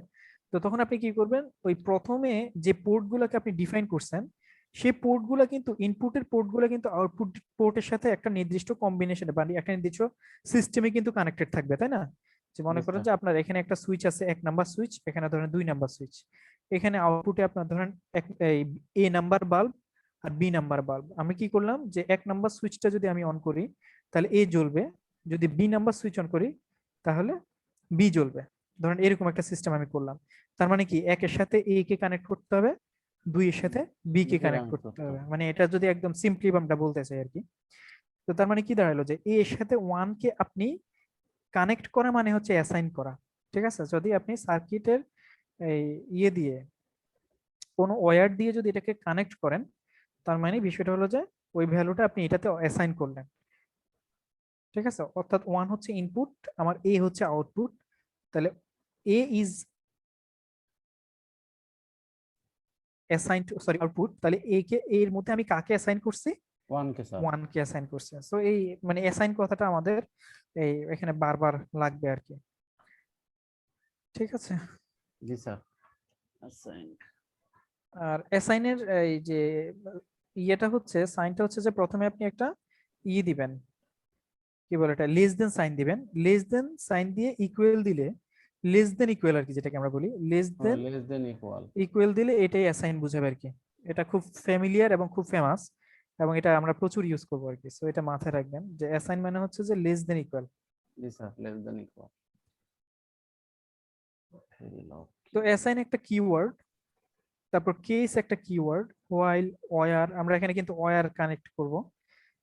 তো তখন আপনি কি করবেন, ওই প্রথমে যে পোর্ট গুলোকে আপনি ডিফাইন করছেন সেই পোর্ট গুলা কিন্তু, ইনপুটের পোর্ট গুলা কিন্তু আউটপুট পোর্টের সাথে একটা নির্দিষ্ট কম্বিনেশনে বা একটা নির্দিষ্ট সিস্টেমে কিন্তু কানেক্টেড থাকবে, তাই না? যে মনে করেন যে আপনার এখানে একটা সুইচ আছে, 1 নাম্বার সুইচ, এখানে ধরেন 2 নাম্বার সুইচ, এখানে আউটপুটে আপনার ধরেন এ নাম্বার বাল্ব আর বি নাম্বার বাল্ব। আমি কি করলাম, যে 1 নাম্বার সুইচটা যদি আমি অন করি তাহলে এ জ্বলবে, যদি বি নাম্বার সুইচ অন করি তাহলে বি জ্বলবে, ধরেন এরকম একটা সিস্টেম আমি করলাম। তার মানে কি, 1 এর সাথে এ কে কানেক্ট করতে হবে, 2 এর সাথে বি কে কানেক্ট করতে হবে, মানে এটা যদি একদম সিম্পলি আমরা বলতে চাই আর কি। তো তার মানে কি দাঁড়ালো, যে এ এর সাথে 1 কে আপনি কানেক্ট করা মানে হচ্ছে অ্যাসাইন করা, ঠিক আছে? যদি আপনি সার্কিটের এই ইয়ে দিয়ে, কোনো ওয়্যার দিয়ে যদি এটাকে কানেক্ট করেন, তার মানে বিষয়টা হলো যে ওই ভ্যালুটা আপনি এটাতে অ্যাসাইন করলেন, ঠিক আছে? অর্থাৎ 1 হচ্ছে ইনপুট, আমার এ হচ্ছে আউটপুট, তাহলে A is assign to, sorry, output, তাহলে এ কে, এর মধ্যে আমি কাকে অ্যাসাইন করছি, 1 কে স্যার। 1 কে অ্যাসাইন করছি। সো এই মানে অ্যাসাইন কথাটা আমাদের এখানে বারবার লাগবে আর কি, ঠিক আছে? জি স্যার। অ্যাসাইন, আর অ্যাসাইনের এই যে ইয়েটা হচ্ছে, সাইনটা হচ্ছে যে প্রথমে আপনি একটা দিবেন, কি বলে এটা, লেস দেন সাইন দিবেন, লেস দেন সাইন দিয়ে ইকুয়াল দিলে, লেস দেন ইকুয়াল আর কি, যেটাকে আমরা বলি less than less than equal. Equal দিলে এটাই অ্যাসাইন বুঝাবে আর কি। এটা খুব ফ্যামিলিয়ার এবং খুব ফেমাস, এবং এটা আমরা প্রচুর ইউজ করবো আর কি। সো এটা মাথায় রাখবেন যে অ্যাসাইন মানে হচ্ছে যে লেস দেন ইকুয়াল। জি স্যার, লেস দেন ইকুয়াল। তো অ্যাসাইন একটা কিওয়ার্ড, তারপর কেস একটা কিওয়ার্ড, হোয়াইল, ওয়ার, আমরা এখানে কিন্তু ওয়ার কানেক্ট করব,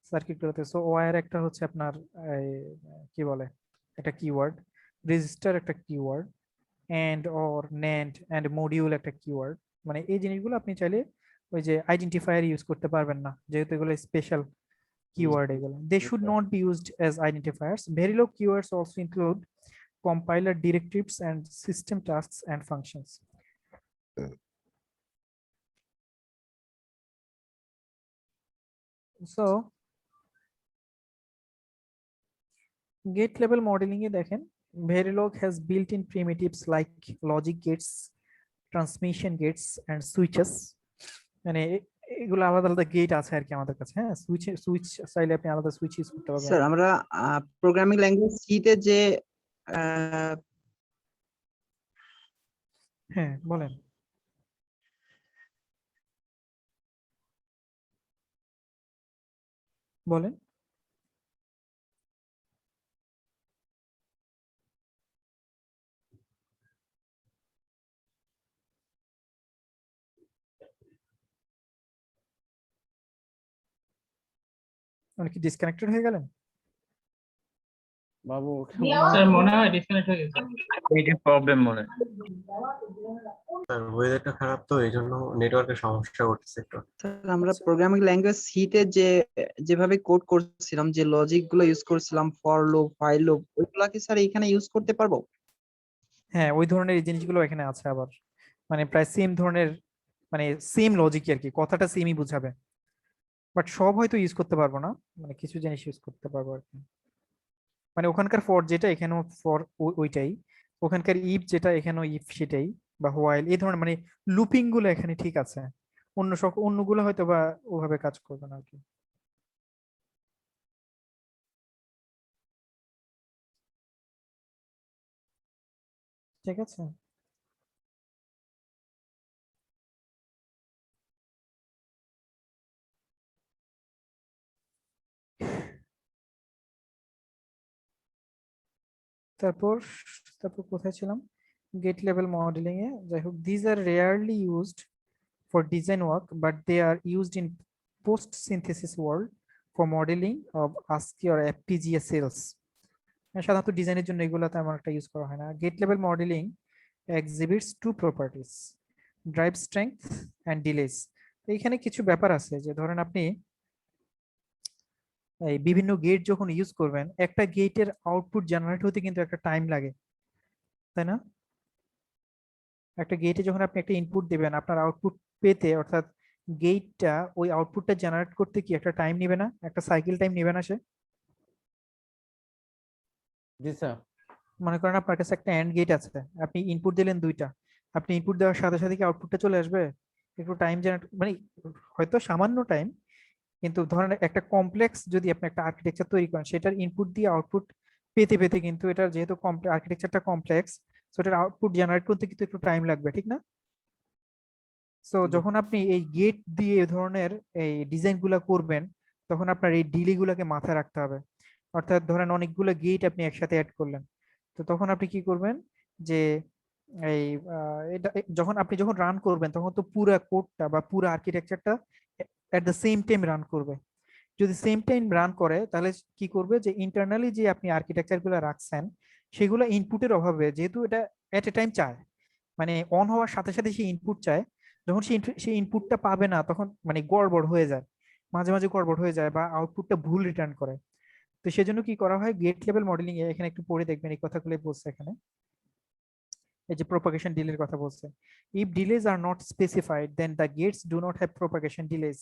সার্কিটগুলোতে। সো ওয়্যার একটা হচ্ছে আপনার এই, কি বলে, একটা কিওয়ার্ড, রেজিস্টার একটা keyword, and or nand end module একটা কিওয়ার্ড। মানে এই জিনিসগুলো আপনি চাইলে ওই যে আইডেন্টিফায়ার ইউজ করতে পারবেন না, যেহেতু এগুলো স্পেশাল keyword এগুলো। They should not be used as identifiers. Verilog keywords also include compiler directives and system tasks and functions. So gate level modeling এ দেখেন Verilog has built-in primitives like logic gates, transmission gates and switches. মানে এগুলো আলাদা আলাদা গেট আছে আর কি আমাদের কাছে। হ্যাঁ, সুইচ চাইলে আপনি আলাদা সুইচ ইউজ করতে পারবেন। স্যার আমরা প্রোগ্রামিং ল্যাঙ্গুয়েজ সি তে যে আহ, হ্যাঁ বলেন। বলেন। মানে কি ডিসকানেক্টেড হয়ে গেলেন? বাবু স্যার মনে হয় ডিসকানেক্ট হয়ে গেছে। এইটা প্রবলেম মনে হয়। স্যার ওয়েদারটা খারাপ তো এই জন্য নেটওয়ার্কের সমস্যা করতেছে একটু। স্যার আমরা প্রোগ্রামিং ল্যাঙ্গুয়েজ সি তে যেভাবে কোড করছিলাম, যে লজিক গুলো ইউজ করছিলাম, ফর লুপ, হোয়াইল লুপ, ওইগুলা কি স্যার এখানে ইউজ করতে পারবো? হ্যাঁ, ওই ধরনের এই জিনিসগুলো এখানে আছে আবার, মানে প্রায় সেম ধরনের, মানে সেম লজিক আর কি, কথাটা সেমই বুঝাবে, বাট সব হয়তো ইউজ করতে পারবো না, মানে কিছু জিনিস ইউজ করতে পারবো আর কি। মানে ওখানকার ফর যেটা এখানেও ফর ওইটাই, ওখানকার ইফ যেটা এখানেও ইফ সেটাই, বা হোয়াইল, এই ধরনের মানে লুপিং গুলো এখানে ঠিক আছে। অন্যগুলো হয়তো বা ওভাবে কাজ করবে না আর কি। ঠিক আছে। তারপর তারপর কোথায় ছিলাম? গেট লেভেল মডেলিং এ যাই হোক, these are rarely used for design work, but they are used in post-synthesis world for modeling of ASCII or FPGA cells. সাধারণত ডিজাইনের জন্য এগুলো তেমন একটা ইউজ করা হয় না। Gate level modelling exhibits two properties, drive strength and delays. এইখানে কিছু ব্যাপার আছে, যে ধরেন আপনি এই বিভিন্ন গেট যখন ইউজ করবেন, একটা গেটের আউটপুট জেনারেট হতে কিন্তু একটা টাইম লাগে, তাই না? একটা গেটে যখন আপনি একটা ইনপুট দিবেন, আপনার আউটপুট পেতে, অর্থাৎ গেটটা ওই আউটপুটটা জেনারেট করতে কি একটা টাইম নেবে না, একটা সাইকেল টাইম নেবে না সে? জি স্যার। মনে করেন আপনার কাছে একটা এন্ড গেট আছে, আপনি ইনপুট দিলেন দুইটা, আপনি ইনপুট দেওয়ার সাথে সাথে কি আউটপুটটা চলে আসবে? একটু টাইম জেনারেট, মানে হয়তো সামান্য টাইম, কিন্তু ধরেন একটা কমপ্লেক্স যদি আপনি একটা আর্কিটেকচার তৈরি করেন, সেটার ইনপুট দিয়ে আউটপুট পেতে পেতে কিন্তু এটা যেহেতু আর্কিটেকচারটা কমপ্লেক্স, সো এটার আউটপুট জেনারেট করতে কিন্তু একটু টাইম লাগবে, ঠিক না? সো যখন আপনি এই গেট দিয়ে এই ধরনের এই ডিজাইন গুলা করবেন, তখন আপনার এই ডিলে গুলাকে মাথায় রাখতে হবে। অর্থাৎ ধরেন অনেকগুলো গেট আপনি একসাথে অ্যাড করলেন, তো তখন আপনি কি করবেন, যে এই এটা যখন রান করবেন, তখন তো পুরো কোডটা বা পুরো আর্কিটেকচারটা at the same time run করবে। যদি সেম টাইম রান করে, তাহলে কি করবে, যে ইন্টারনালি যে আপনি আর্কিটেকচার গুলো রাখছেন, সেগুলো ইনপুটের অভাবে, যেহেতু এটা এট এ টাইম চায়, মানে অন হওয়ার সাথে সাথে সে ইনপুট চায়, যখন সেই ইনপুটটা পাবে না, তখন মানে গড়বড় হয়ে যায়, মাঝে মাঝে গড়বড় হয়ে যায় বা আউটপুটটা ভুল রিটার্ন করে। তো সেজন্য কি করা হয়, গেট লেভেল মডেলিং এ এখানে একটু পড়ে দেখবেন এই কথাগুলো বলছে এখানে, এই যে প্রপাগেশন ডিলের কথা বলছে। If delays are not specified, then the gates do not have propagation delays.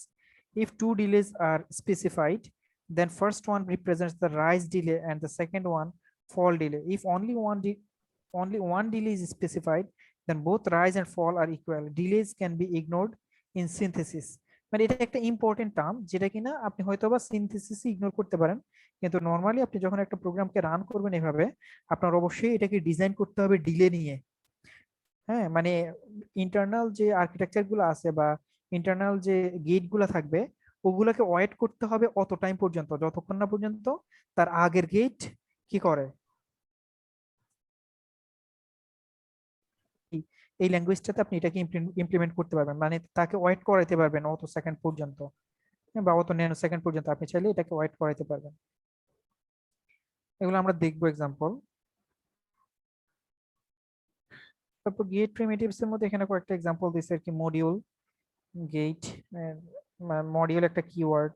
If two delays are specified, then first one represents the rise delay and the second one fall delay. If only one delay is specified, then both rise and fall are equal. Delays can be ignored in synthesis. মানে এটা একটা ইম্পর্টেন্ট টার্ম, যেটা কিনা আপনি হয়তো বা সিনথেসিসে ইগনোর করতে পারেন, কিন্তু নর্মালি আপনি যখন একটা প্রোগ্রামকে রান করবেন এভাবে, আপনার অবশ্যই এটাকে ডিজাইন করতে হবে ডিলে নিয়ে। হ্যাঁ, মানে ইন্টারনাল যে আর্কিটেকচার গুলো আছে বা ইন্টারনাল যে গেট গুলো থাকবে, ওগুলাকে ওয়েট করতে হবে অত টাইম পর্যন্ত, যতক্ষণ না পর্যন্ত তার আগের গেট কি করে। এই ল্যাঙ্গুয়েজটাতে আপনি এটাকে ইমপ্লিমেন্ট করতে পারবেন, মানে তাকে ওয়েট করাইতে পারবেন অত সেকেন্ড পর্যন্ত। বা অত ন্যানো সেকেন্ড পর্যন্ত আপনি চাইলে এটাকে ওয়েট করাইতে পারবেন। এগুলো আমরা দেখবো এক্সাম্পল। তারপর গেট প্রিমিটিভস এর মধ্যে এখানে কয়েকটা এক্সাম্পল দিচ্ছে আর কি। মডিউল, গেট, মডিউল একটা কিওয়ার্ড,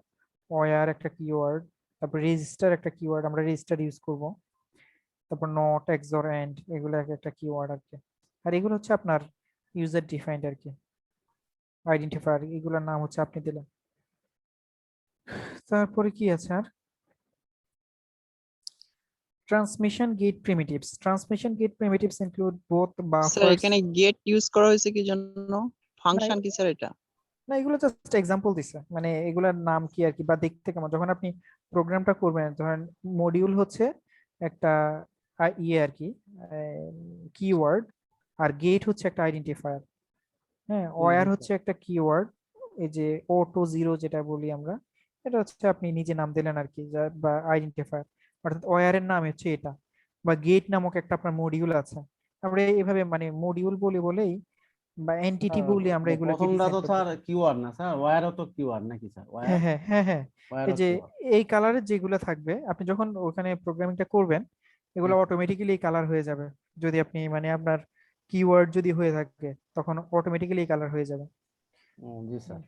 ওয়্যার একটা কিওয়ার্ড, তারপর রেজিস্টার একটা কিওয়ার্ড, আমরা রেজিস্টার ইউজ করব। তারপর নট, এক্সর, এন্ড, এগুলো এক একটা কিওয়ার্ড আর কি। আর এগুলো হচ্ছে আপনার ইউজার ডিফাইন্ড আর কি, আইডেন্টিফায়ার, এগুলোর নাম হচ্ছে আপনি দিলেন। তারপরে কি আছে আর, transmission gate primitives. Transmission gate primitives include both sir buffers. এখানে গেট ইউজ করা হয়েছে কি জন্য, ফাংশন কি স্যার এটা? না, এগুলো জাস্ট এক্সাম্পল দিছে, মানে এগুলার নাম কি আর কি, বা দেখতে কেমন যখন আপনি প্রোগ্রামটা করবেন। ধরেন মডিউল হচ্ছে একটা ইয়ে আর কি, কিওয়ার্ড, আর গেট হচ্ছে একটা আইডেন্টিফায়ার। হ্যাঁ, ওয়্যার হচ্ছে একটা কিওয়ার্ড, এই যে ও টু জিরো যেটা বলি আমরা, এটা হচ্ছে আপনি নিজে নাম দিলেন আর কি, বা আইডেন্টিফায়ার, অর্থাৎ ওয়্যারের নাম হচ্ছে এটা। বা গেট নামক একটা আপনার মডিউল আছে, আমরা এইভাবে মানে মডিউল বলি বলেই বা এনটিটি বলি আমরা এগুলোকে প্রথমটা ডিফাইন তো করতে স্যার পারি। কিওয়ার্ড না স্যার, ওয়্যারও তো কিওয়ার্ড নাকি স্যার? হ্যাঁ ওয়্যার, হ্যাঁ হ্যাঁ হ্যাঁ, এই ওয়্যারও যে কিওয়ার্ড। এই কালারের যেগুলো থাকবে আপনি যখন ওখানে প্রোগ্রামিংটা করবেন, এগুলো অটোমেটিক্যালি কালার হয়ে যাবে। যদি আপনি মানে আপনার কিওয়ার্ড যদি হয়ে থাকে তখন অটোমেটিক্যালি কালার হয়ে যাবে। জি স্যার।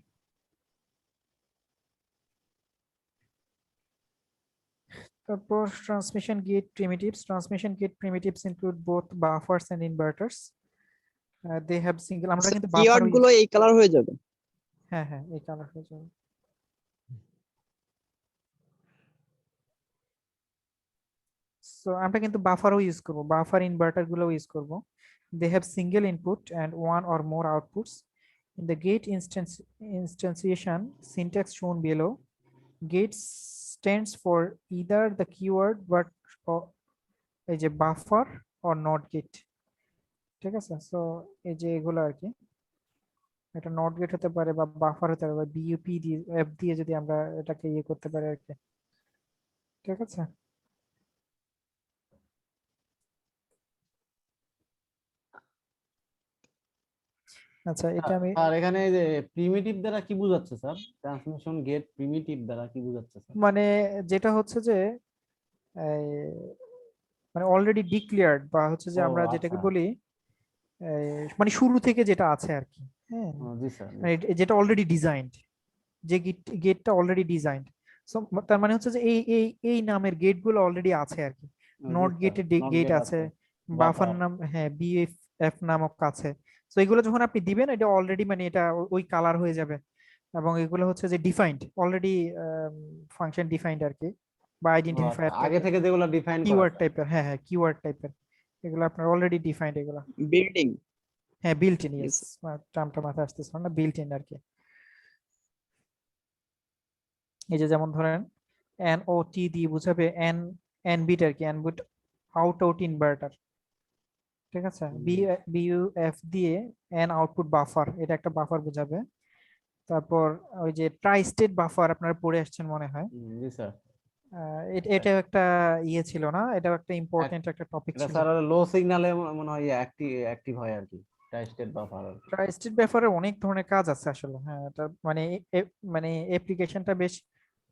তারপর transmission gate primitives. Transmission gate primitives include both buffers and inverters. They have single, আমরা কিন্তু কিওয়ার্ড বাফারও গুলো এই কালার হয়ে যাবে। হ্যাঁ হ্যাঁ, এই কালার হয়ে যাবে। সো আমরা কিন্তু বাফারও ইউজ করব, বাফার ইনভার্টার গুলো ইউজ করব। They have single input and one or more outputs. In the gate instantiation syntax shown below, gate stands for either the keyword but এই যে বাফার or not gate। ঠিক আছে, সো এই যে এগুলো আর কি, এটা নট গেট হতে পারে বা বাফার হতে পারে, বা বিইউপি দিয়ে এফ দিয়ে যদি আমরা এটাকে ইয়ে করতে পারি আর কি। ঠিক আছে, আচ্ছা এটা আমি স্যার এখানে এই যে প্রিমিটিভ দ্বারা কি বোঝাচ্ছে স্যার? ট্রান্সমিশন গেট প্রিমিটিভ দ্বারা কি বোঝাচ্ছে স্যার? মানে যেটা হচ্ছে যে এই, মানে অলরেডি ডিক্লেয়ার্ড, বা হচ্ছে যে ও আমরা যেটাকে আচ্ছা। বলি মানে শুরু থেকে যেটা আছে আর কি। হ্যাঁ, জি স্যার। মানে যেটা অলরেডি ডিজাইনড, যে গেটটা অলরেডি ডিজাইন্ড। সো তার মানে হচ্ছে যে এই এই এই নামের গেট গুলো অলরেডি আছে আর কি। জি নট স্যার, গেটের নট গেট গেট আছে, আছে, বাফার বাফার। নাম, হ্যাঁ বিএফ নামক আছে। তো এগুলো যখন আপনি দিবেন এটা অলরেডি মানে এটা ওই কালার হয়ে যাবে, এবং এগুলো হচ্ছে যে ডিফাইন্ড অলরেডি, ফাংশন ডিফাইন্ড আর কি, বা আচ্ছা, আইডেন্টিফায়ার আগে টাইপের, থেকে যেগুলো ডিফাইন করা কিওয়ার্ড স্যার। টাইপের। হ্যাঁ হ্যাঁ, কিওয়ার্ড টাইপের, এগুলো আপনার অলরেডি ডিফাইন্ড এগুলো। বিল্ডিং। হ্যাঁ, বিল্ট ইন, ইয়েস, ইয়েস। টার্মটা মাথায় আসতেছে না, বিল্ট ইন আর কি। এই যে যেমন ধরেন এন ও টি দিয়ে বুঝাবে এন, এন বিট আর কি, এন বিট আউট ইনভার্টার। ঠিক আছে, বিইউএফ দিয়ে এন আউটপুট বাফার, এটা একটা বাফার বোঝাবে। তারপর ওই যে ট্রাই স্টেট বাফার আপনারা পড়ে আসছেন মনে হয়। জি স্যার। এটা একটা ইয়ে ছিল না, এটা একটা ইম্পর্টেন্ট একটা টপিক এটা ছিল। স্যার লো সিগন্যালে মনে হয় অ্যাক্টিভ অ্যাক্টিভ হয় আর কি, ট্রাই স্টেট বাফার আর কি। ট্রাই স্টেট বাফারে অনেক ধরনের কাজ আছে আসলে। হ্যাঁ, এটা মানে মানে অ্যাপ্লিকেশনটা বেশ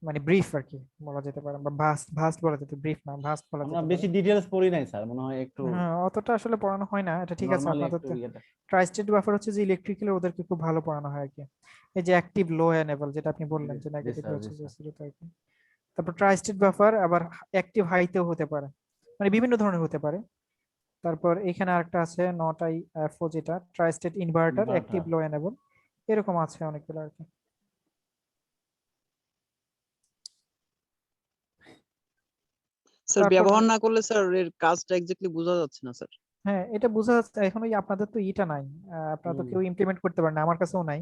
মানে ব্রিফ আর কি বলা যেতে পারে, বা ভাস্ট ভাস্ট বলা যেতে, ব্রিফ না ভাস্ট বলা আমরা যেতে পারে। বেশি ডিটেইলস পড়ি নাই স্যার, মনে হয় একটু হ্যাঁ, অতটা আসলে পড়ানো হয় না, এটা ঠিক আছে নরমালি আপনাদের একটু তো। ইয়েটা। ট্রাইস্টেট বাফার হচ্ছে যে ইলেকট্রিক্যাল, ওদেরকে খুব ভালো পড়ানো হয় আর কি। এই যে অ্যাক্টিভ, লো, এনেবল, যেটা আপনি বললেন যে জি নেগেটিভ স্যার, জি হচ্ছে যে স্যার। জিরোতে আর কি। তারপর ট্রাইস্টেট বাফার আবার অ্যাক্টিভ হাইতেও হতে পারে, মানে বিভিন্ন ধরনের হতে পারে। তারপর এখানে আরেকটা আছে নট আই এফও, যেটা ট্রাইস্টেট ইনভার্টার, অ্যাক্টিভ, ইনভার্টার। লো, এনেবল, এরকম আছে অনেকগুলো আর কি। স্যার তারপর ব্যবহার না করলে স্যার এর কাজটা এক্স্যাক্টলি বোঝা যাচ্ছে না স্যার। হ্যাঁ, এটা বোঝা যাচ্ছে এখন, ওই আপনাদের তো ইটা নাই, আপনারা তো কেউ ইমপ্লিমেন্ট করতে পারেন না, আমার কাছেও নাই।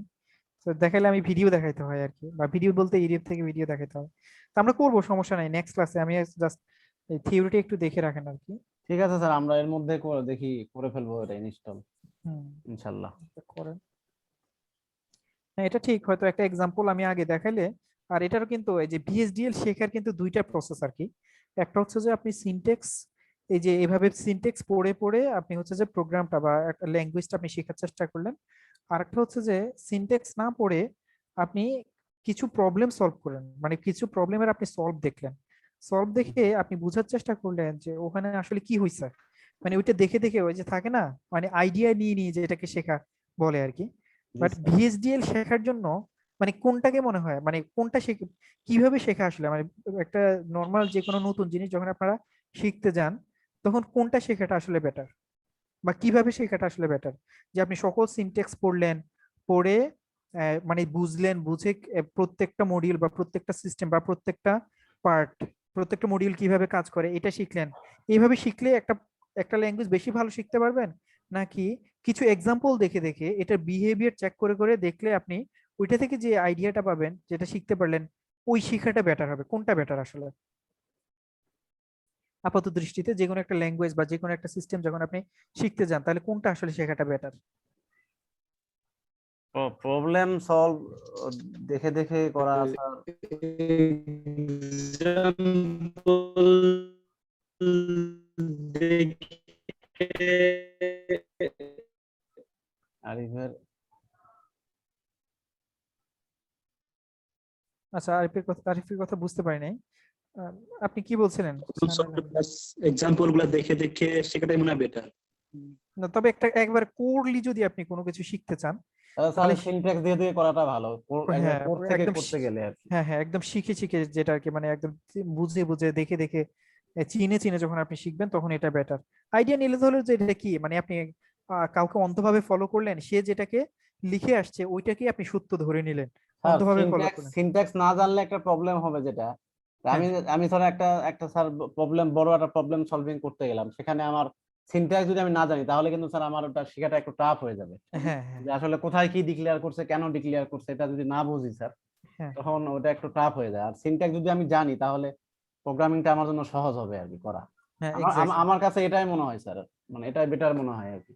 তো দেখাইলে আমি ভিডিও দেখাইতে হয় আর কি, বা ভিডিও বলতে ইউটিউব থেকে ভিডিও দেখাইতে হয়। তো আমরা করবো, সমস্যা নাই, নেক্সট ক্লাসে। আমি জাস্ট এই থিওরিটি একটু দেখে রাখেন আর কি। ঠিক আছে স্যার, আমরা এর মধ্যে দেখি করে ফেলবো এটা ইনস্টল হুম, ইনশাআল্লাহ। করেন। হ্যাঁ, এটা ঠিক, হয়তো একটা এক্সাম্পল আমি আগে দেখাইলে। আর এটারও কিন্তু এই যে ভিএসডিএল শেখার কিন্তু দুইটা প্রসেস আর কি। একটা হচ্ছে যে আপনি সিনটেক্স, এই যে এভাবে সিনটেক্স পড়ে পড়ে আপনি হচ্ছে যে প্রোগ্রামটা বা একটা ল্যাঙ্গুয়েজটা আপনি শেখার চেষ্টা করলেন। আর একটা হচ্ছে যে সিনটেক্স না পড়ে আপনি কিছু প্রবলেম সলভ করেন, মানে কিছু প্রবলেমের আপনি সলভ দেখলেন, সলভ দেখে আপনি বোঝার চেষ্টা করলেন যে ওখানে আসলে কি হয়েছে, মানে ওইটা দেখে দেখে ওই যে থাকে না, মানে আইডিয়া নিয়ে নিয়ে যে এটাকে শেখা বলে আর কি। জি বাট স্যার। ভিএসডিএল শেখার জন্য মানে কোনটাকে মনে হয়, মানে কোনটা শেখে, কিভাবে শেখা আসলে, মানে একটা নর্মাল যে কোনো নতুন জিনিস যখন আপনারা শিখতে যান তখন কোনটা শেখাটা আসলে বেটার, বা কিভাবে শেখাটা আসলে বেটার? যে আপনি সকল সিনট্যাক্স পড়লেন, পড়ে মানে বুঝলেন, বুঝে প্রত্যেকটা মডিউল বা প্রত্যেকটা সিস্টেম বা প্রত্যেকটা পার্ট, প্রত্যেকটা মডিউল কিভাবে কাজ করে এটা শিখলেন, এইভাবে শিখলে একটা একটা ল্যাঙ্গুয়েজ বেশি ভালো শিখতে পারবেন, নাকি কিছু এক্সাম্পল দেখে দেখে এটার বিহেভিয়ার চেক করে করে দেখলে আপনি ওইটা থেকে যে আইডিয়াটা পাবেন, যেটা শিখতে পারলেন, ওই শিখাটা বেটার হবে? কোনটা বেটার আসলে আপাত দৃষ্টিতে? যে কোনো একটা ল্যাঙ্গুয়েজ বা যে কোনো একটা সিস্টেম যখন আপনি শিখতে যান তাহলে কোনটা আসলে শেখাটা বেটার? প্রবলেম সলভ দেখে দেখে করা স্যার। আরিফের আচ্ছা, আরিফের কথা বুঝতে পারি নাই। আহ, আপনি কি বলছিলেন? এক্সাম্পল গুলা দেখে দেখে শেখাটাই মনে হয় বেটার। না, তবে একটা একবার কোরলি যদি আপনি কোনো কিছু শিখতে চান স্যার তাহলে সিনট্যাক্স দিয়ে দিয়ে করাটা ভালো, একবার হ্যাঁ, কোড থেকে একদম করতে গেলে আর কি। হ্যাঁ হ্যাঁ, একদম শিখে শিখে যেটা আর কি, মানে একদম বুঝে বুঝে দেখে দেখে চিনে চিনে যখন আপনি শিখবেন তখন এটা বেটার। আইডিয়া নিলে হলো যে এটা কি, মানে আপনি কাউকে অন্ধভাবে ফলো করলেন, সে যেটাকে লিখে আসছে ওইটাকে আপনি সত্য ধরে নিলেন, স্যার অন্ধভাবে ফলো সিনট্যাক্স করলেন। সিনট্যাক্স না জানলে একটা প্রবলেম হবে, যেটা হ্যাঁ আমি আমি ধরো একটা একটা স্যার প্রবলেম, বড় একটা প্রবলেম সলভিং করতে গেলাম, সেখানে আমার সিনট্যাক্স যদি আমি না জানি তাহলে কিন্তু স্যার আমার ওটা শেখাটা একটু টাফ হয়ে যাবে। হ্যাঁ হ্যাঁ যে আসলে কোথায় কি ডিক্লেয়ার করছে, কেন ডিক্লেয়ার করছে, এটা যদি না বুঝি স্যার, হ্যাঁ তখন ওটা একটু টাফ হয়ে যায়। আর সিনট্যাক্স যদি আমি জানি তাহলে প্রোগ্রামিংটা আমার জন্য সহজ হবে আর কি করা। হ্যাঁ আমার এক্স্যাক্টলি। আমার কাছে এটাই মনে হয় স্যার, মানে এটাই বেটার মনে হয় আর কি।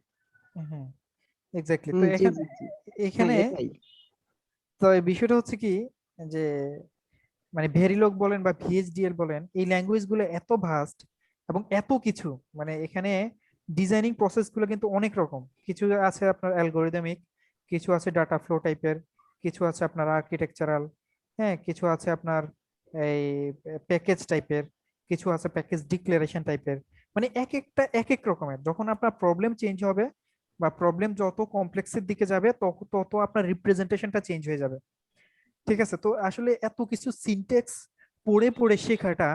হ্যাঁ এক্স্যাক্টলি। তো জি এখানে জি জি। হ্যাঁ এখানে এটাই। তো এই বিষয়টা হচ্ছে কি, যে মানে ভেরিলগ বলেন বা ভিএইচডিএল বলেন, এই ল্যাঙ্গুয়েজ গুলো এত ভাস্ট এবং এত কিছু, মানে এখানে ডিজাইনিং প্রসেস গুলো কিন্তু অনেক রকম। কিছু আছে আপনার অ্যালগোরিদমিক, কিছু আছে ডাটা ফ্লো টাইপের, কিছু আছে আপনার আর্কিটেকচারাল, হ্যাঁ কিছু আছে আপনার এই প্যাকেজ টাইপের, কিছু আছে প্যাকেজ ডিক্লারেশন টাইপের। মানে এক একটা এক এক রকমের। যখন আপনার প্রবলেম চেঞ্জ হবে বা প্রবলেম যত কমপ্লেক্সের দিকে যাবে তত তত আপনার রিপ্রেজেন্টেশনটা চেঞ্জ হয়ে যাবে। ঠিক আছে, তো আসলে এত কিছু সিনটেক্স পড়ে পড়ে শেখাটা,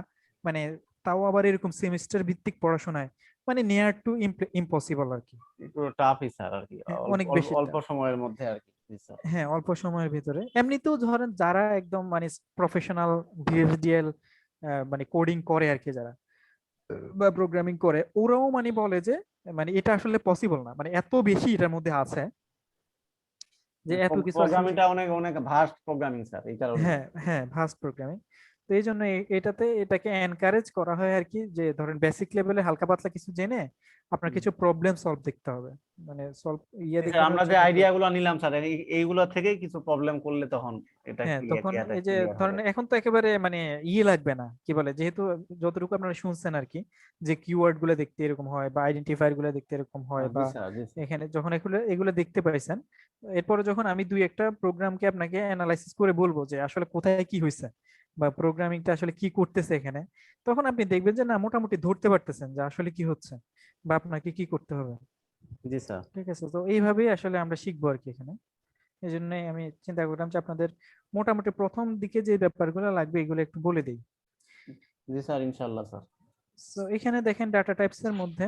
মানে তাও আবার এরকম সেমিস্টার ভিত্তিক পড়াশোনায়, মানে নিয়ার টু ইম্পসিবল আর কি। একটু টাফই স্যার আর কি, হ্যাঁ, অল্প অনেক অল্প বেশি অল্প tough। সময়ের মধ্যে আর কি। জি স্যার। হ্যাঁ, অল্প সময়ের ভিতরে। এমনিতেও ধরেন যারা একদম মানে প্রফেশনাল ভিএসডিএল মানে কোডিং করে আর কি, যারা বা প্রোগ্রামিং করে, ওরাও মানে বলে যে মানে এটা আসলে পসিবল না, মানে এত বেশি এটার মধ্যে আছে যে এত কিছু আসলে। প্রোগ্রামিংটা অনেক অনেক ভাস্ট প্রোগ্রামিং স্যার, এই কারণে। হ্যাঁ হ্যাঁ, ভাস্ট প্রোগ্রামিং। তো এই জন্য এটাতে এটাকে এনকারেজ করা হয় আর কি, যে ধরেন বেসিক লেভেলে হালকা পাতলা কিছু জেনে আপনার কিছু প্রবলেম সলভ দেখতে হবে, মানে সলভ ইয়ে দেখে স্যার আমরা যে হচ্ছে না আইডিয়া গুলো নিলাম স্যার, এইগুলো থেকেই কিছু প্রবলেম করলে তখন এটা হ্যাঁ তখন ইয়াটা এই যে ক্লিয়ার ধরেন হবে। এখন তো একেবারে মানে ইয়ে লাগবে না, কি বলে, যেহেতু যতটুকু আপনারা শুনছেন আর কি, যে কিওয়ার্ড গুলো দেখতে এরকম হয় বা আইডেন্টিফায়ার গুলো দেখতে এরকম হয়, জি বা স্যার, জি স্যার। এখানে যখন এগুলো এগুলো দেখতে পাইছেন, এরপরে যখন আমি দুই একটা প্রোগ্রামকে আপনাকে অ্যানালাইসিস করে বলবো যে আসলে কোথায় কি হয়েছে বা প্রোগ্রামিংটা আসলে কি করতেছে এখানে, তখন আপনি দেখবেন যে না, মোটামুটি ধরতে পারতেছেন যে আসলে কি হচ্ছে বা আপনাকে কি করতে হবে। জি স্যার। ঠিক আছে, তো এইভাবেই আসলে আমরা শিখবো আর কি এখানে। এই জন্যই আমি চিন্তা করলাম যে আপনাদের মোটামুটি প্রথম দিকে যে ব্যাপারগুলো লাগবে এগুলো একটু বলে দিই। জি স্যার, ইনশাল্লাহ স্যার। তো এখানে দেখেন ডাটা টাইপস এর মধ্যে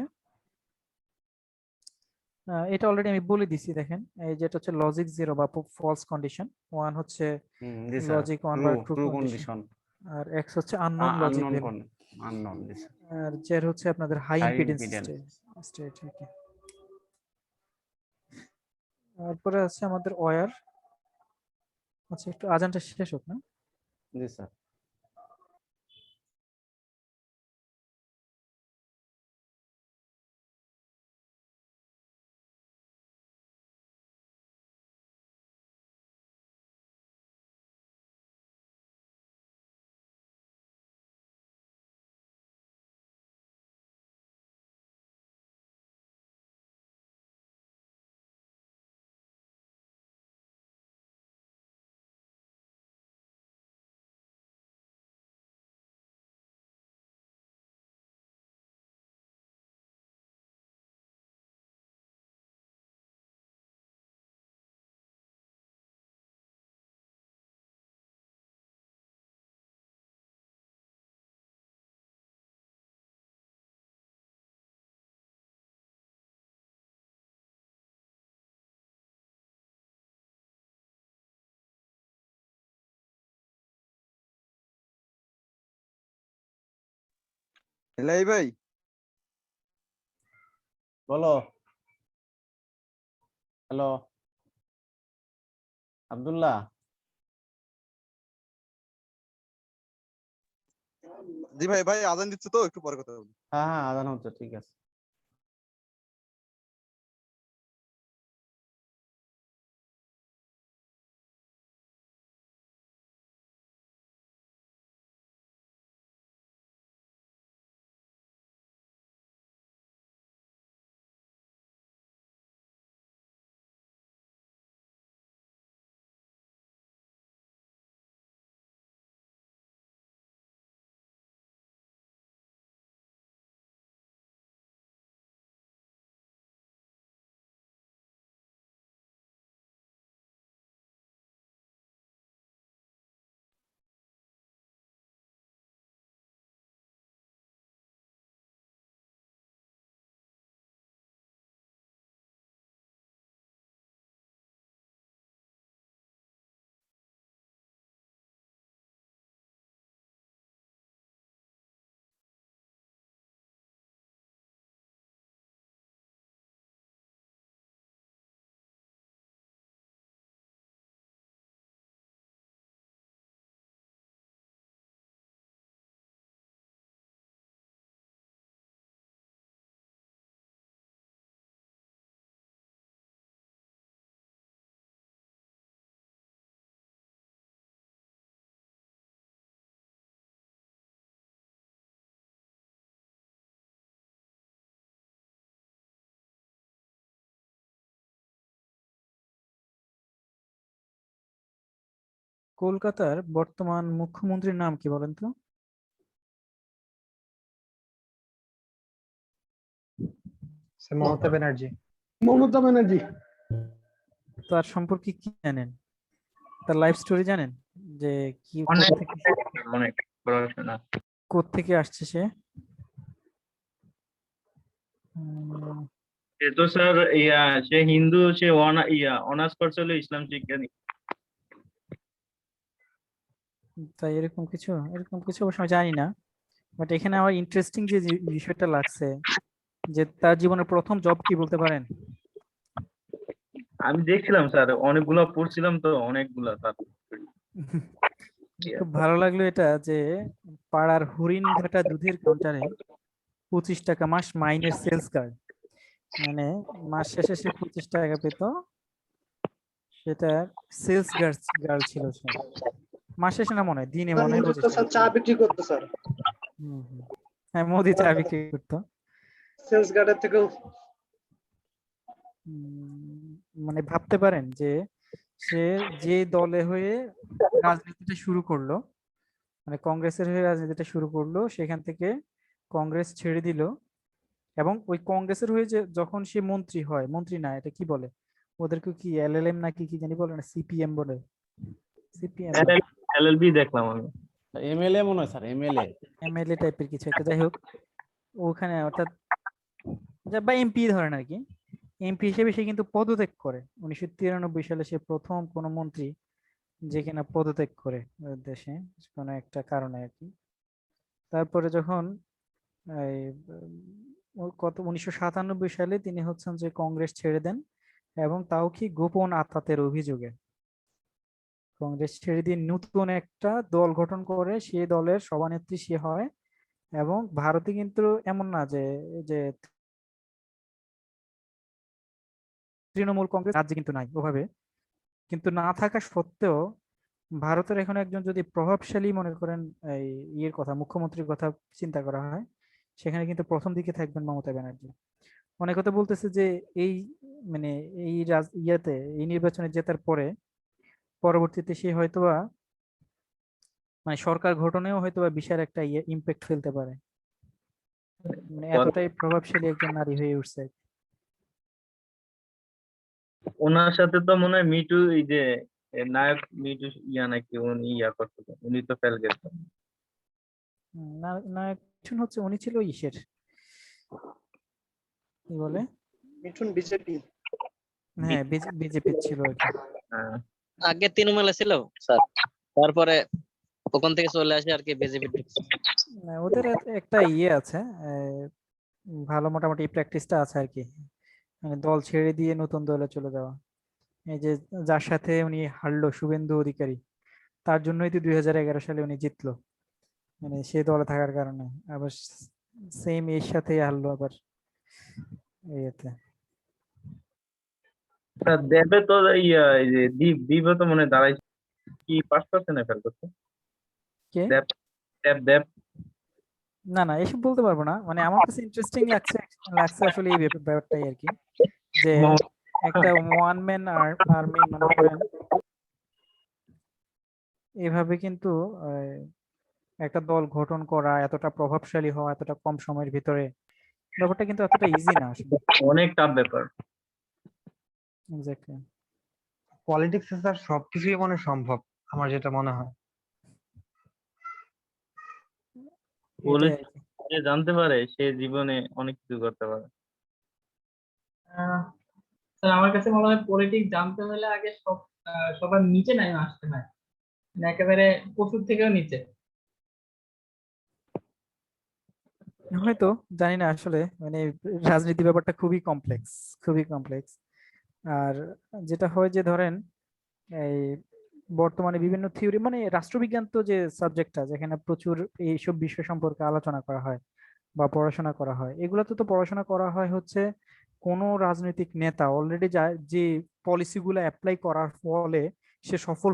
এটা অলরেডি আমি বলে দিছি, দেখেন এই যেটা হচ্ছে লজিক জিরো বা ফলস কন্ডিশন, ওয়ান হচ্ছে জি স্যার। লজিক ওয়ান ট্রু বা ট্রু ট্রু কন্ডিশন, কন্ডিশন। আর এক্স হচ্ছে unknown logic unknown value, unknown. জি স্যার। আর জেড হচ্ছে আপনাদের high high impedance impedance. State. তারপরে আছে আমাদের ওয়্যার। আচ্ছা, একটু আজানটা শেষ হোক না। জি স্যার। এলাই ভাই বলো। হ্যালো আব্দুল্লাহ। জি ভাই ভাই আজান দিচ্ছে তো একটু পরে কথা বলবো। হ্যাঁ হ্যাঁ আজান হচ্ছে, ঠিক আছে। কলকাতার বর্তমান মুখ্যমন্ত্রীর নাম কি বলেন তো? মমতা ব্যানার্জি। মমতা ব্যানার্জি। তার সম্পর্কে কি জানেন? তার লাইফ স্টোরি জানেন? যে কি অনেক কোত্থেকে অনেক পড়াশোনা। কোত্থেকে আসছে সে? উম, সে তো স্যার সে হিন্দু, সে অনার্স করছিল ইসলাম শিক্ষা। তাই এরকম কিছু অবশ্য আমি জানি না, বাট এখানে আমার ইন্টারেস্টিং যে বিষয়টা লাগছে, যে তার জীবনের প্রথম জব কি বলতে পারেন? আমি দেখছিলাম স্যার, অনেকগুলা পড়ছিলাম তো, অনেকগুলা স্যার। খুব ভালো লাগলো এটা যে পাড়ার হরিণঘাটা দুধের কাউন্টারে 25 টাকা মাস মাইনের সেলস গার্ড, মানে মাস শেষে সে 25 টাকা পেত, সেটা সেলস গার্ল ছিল সে। মাস শেষে না, মনে হয় দিনে, মনে হয় 25 টাকা। চা বিক্রি করতো স্যার, হুম, হুম। হ্যাঁ, মোদি চা বিক্রি করতো। সেলস গার্ডের থেকেও। মানে ভাবতে পারেন যে সে যে দলে হয়ে রাজনীতিটা শুরু করলো, মানে কংগ্রেসের হয়ে রাজনীতিটা শুরু করলো, সেখান থেকে কংগ্রেস ছেড়ে দিল, এবং ওই কংগ্রেসের হয়ে যে যখন সে মন্ত্রী হয়, মন্ত্রী না, এটা কি বলে ওদেরকে, কি এলএলএম নাকি কি জানি বলে না, সিপিএম বলে, সিপিএম না, এলএলবি দেখলাম আমি। এমএলএ মনে হয় স্যার, এমএলএ। এমএলএ টাইপের কিছু একটা, যাই হোক ওখানে, অর্থাৎ বা এমপি ধরেন আর কি। এমপি হিসেবে সে কিন্তু পদত্যাগ করে 1993 সালে, সে প্রথম কোন মন্ত্রী যে কিনা পদত্যাগ করে ওই দেশে কোনো একটা কারণে আর কি। তারপরে যখন এই কত 1997 সালে তিনি হচ্ছেন যে কংগ্রেস ছেড়ে দেন, এবং তাও কি গোপন আত্মাতের অভিযোগে কংগ্রেস ছেড়ে দিয়ে নতুন একটা দল গঠন করে, সেই দলের সভানেত্রী সে হয়। এবং ভারতে কিন্তু এমন না যে যে তৃণমূল কংগ্রেস রাজ্যে কিন্তু নাই ওভাবে, কিন্তু না থাকা সত্ত্বেও ভারতের এখন একজন যদি প্রভাবশালী মনে করেন এই ইয়ের কথা, মুখ্যমন্ত্রীর কথা চিন্তা করা হয়, সেখানে কিন্তু প্রথম দিকে থাকবেন মমতা ব্যানার্জি। অনেক কথা বলতেছে যে এই মানে এই ইয়াতে, এই নির্বাচনে জেতার পরে পরবর্তীতে সে হয়তোবা মানে সরকার গঠনেও হয়তোবা বিশাল একটা ইম্প্যাক্ট ফেলতে পারে, মানে এতটাই প্রভাবশালী একজন নারী হয়ে উঠছে। ওনার সাথে তো মনে হয় মিটু, এই যে নায়ক মিটু নাকি উনি করতেন, উনি তো ফেল গেছেন। না না, একজন হচ্ছে উনি ছিল ইসের কি বলে, মিঠুন বিজেপি। হ্যাঁ বিজেপি ছিল আর কি। হ্যাঁ। আগে তৃণমূলে ছিল স্যার, তারপরে ওখান থেকে চলে আসে আর কি বিজেপি। ওদের একটা ইয়ে আছে, ভালো মোটামুটি প্র্যাকটিসটা আছে আর কি, মানে দল ছেড়ে দিয়ে নতুন দলে চলে যাওয়া। এই যে যার সাথে উনি হারলো, শুভেন্দু অধিকারী, তার জন্যই তো 2011 সালে উনি জিতলো, মানে সে দলে থাকার কারণে। আবার সেম এর সাথে হারলো আবার ইয়েতে। স্যার দেবে তো ইয়া এই যে দ্বীপও তো মনে হয় দাঁড়াইছে, কি 5% ফেল করছে কে? দেব দেব দেব না না, এসব বলতে পারবো না, মানে আমার কাছে ইন্টারেস্টিং লাগছে লাগছে আসলে এই ব্যাপারটাই আর কি, যে একটা ওয়ান ম্যান আর্মি মনে করেন এভাবে কিন্তু আহ, একটা দল গঠন করা, এতটা প্রভাবশালী হওয়া এতটা কম সময়ের ভিতরে, ব্যাপারটা কিন্তু এতটা ইজি না আসলে। অনেক টাফ ব্যাপার। এক্স্যাক্টলি। পলিটিক্সে স্যার সবকিছুই মনে হয় সম্ভব, আমার যেটা মনে হয়। এটাই বলে আর কি। যে জানতে পারে সে জীবনে অনেক কিছু করতে পারে। স্যার আমার কাছে মনে হয় পলিটিক্স জানতে হলে আগে সবার নিচে নাই আসতে হয়, মানে একেবারে পশুর থেকেও নিচে। হয়তো, জানি না আসলে, মানে রাজনীতি ব্যাপারটা খুবই কমপ্লেক্স, খুবই কমপ্লেক্স। আর যেটা হয় যে ধরেন এই বর্তমানে বিভিন্ন থিওরি, মানে রাষ্ট্রবিজ্ঞান তো যে সাবজেক্টটা যেখানে প্রচুর এইসব বিষয় সম্পর্কে আলোচনা করা হয় বা পড়াশোনা করা হয়, এগুলোতে তো পড়াশোনা করা হয় হচ্ছে কোনো রাজনৈতিক নেতা অলরেডি যে পলিসিগুলো অ্যাপ্লাই করার ফলে সে সফল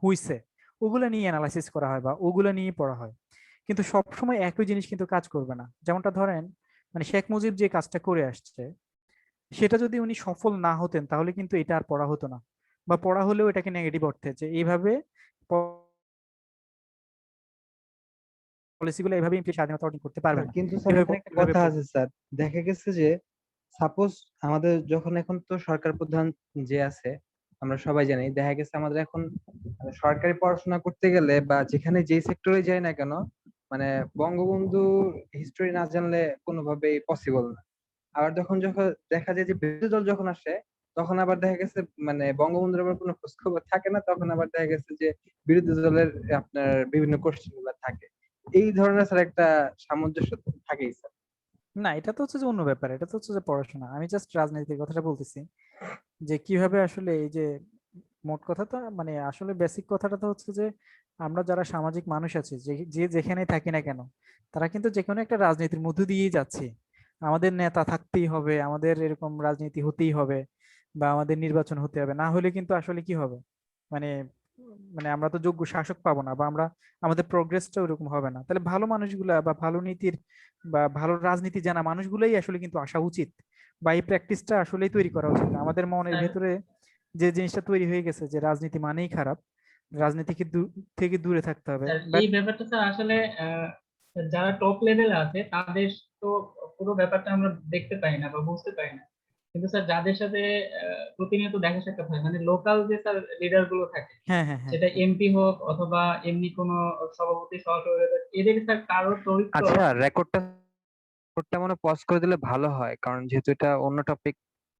হইছে, ওগুলো নিয়ে অ্যানালাইসিস করা হয় বা ওগুলো নিয়ে পড়া হয়। কিন্তু সব সময় একই জিনিস কিন্তু কাজ করবে না। যেমনটা ধরেন মানে শেখ মুজিব যে কাজটা করে আসছে, সেটা যদি উনি সফল না হতেন তাহলে কিন্তু এটা আর পড়া হতো না, বা পড়া হলেও এটাকে নেগেটিভ অর্থে, যে এইভাবে পলিসিগুলো এইভাবে স্বাধীনতা অর্জন করতে পারবে স্যার না, কিন্তু স্যার এভাবে এখানে একটা এভাবে কথা আছে স্যার, দেখা গেছে যে সাপোজ আমাদের যখন এখন তো সরকার প্রধান যে আছে আমরা সবাই জানি, দেখা গেছে আমাদের এখন সরকারি পড়াশোনা করতে গেলে বা যেখানে যেই সেক্টরে যাই না কেন, মানে বঙ্গবন্ধু হিস্টোরি না জানলে কোনোভাবেই পসিবল না। আবার যখন যখন দেখা যায় যে বিরোধী দল যখন আসে, তখন আবার দেখা গেছে মানে বঙ্গবন্ধুর আবার কোনো খোঁজ খবর থাকে না, তখন আবার দেখা গেছে যে বিরোধী দলের আপনার বিভিন্ন কোশ্চেন গুলো থাকে। এই ধরনের স্যার একটা সামঞ্জস্য থাকেই স্যার। না, এটা তো হচ্ছে যে অন্য ব্যাপার, এটা তো হচ্ছে যে পড়াশোনা, আমি জাস্ট রাজনীতির কথাটা বলতেছি, যে কিভাবে আসলে এই যে মোট কথা তো মানে আসলে বেসিক কথাটা তো হচ্ছে যে আমরা যারা সামাজিক মানুষ আছি, যে যে যেখানেই থাকি না কেন, তারা কিন্তু যে কোনো একটা রাজনীতির মধ্য দিয়েই যাচ্ছি। আমাদের নেতা থাকতেই হবে, আমাদের এরকম রাজনীতি হতেই হবে, বা আমাদের নির্বাচন হতে হবে, না হলে কিন্তু আসলে কি হবে, মানে মানে আমরা তো যোগ্য শাসক পাবো না, বা আমরা আমাদের প্রোগ্রেসটা ওরকম হবে না। তাহলে ভালো মানুষগুলা বা ভালো নীতির বা ভালো রাজনীতি জানা মানুষগুলাই আসলে কিন্তু আসা উচিত, বা এই প্র্যাকটিসটা আসলেই তৈরি করা উচিত। আমাদের মনের স্যার ভেতরে যে জিনিসটা তৈরি হয়ে গেছে যে রাজনীতি মানেই খারাপ, রাজনীতিকে থেকে দূরে থাকতে হবে, স্যার বাট এই ব্যাপারটা স্যার আসলে যারা টপ লেভেলে আছে তাদের তো পুরো ব্যাপারটা আমরা দেখতে পাই না বা বুঝতে পারি না, কিন্তু স্যার যাদের সাথে প্রতিনিয়ত দেখা সাক্ষাৎ হয়, মানে লোকাল যে স্যার লিডার গুলো থাকে, হ্যাঁ হ্যাঁ হ্যাঁ। সেটা এমপি হোক অথবা এমনি কোনো সভাপতি সহসভাপতি, এদের স্যার কারোর চরিত্র আচ্ছা রেকর্ডটা মনে পজ করে দিলে ভালো হয়, কারণ যেহেতু এটা অন্য টপিক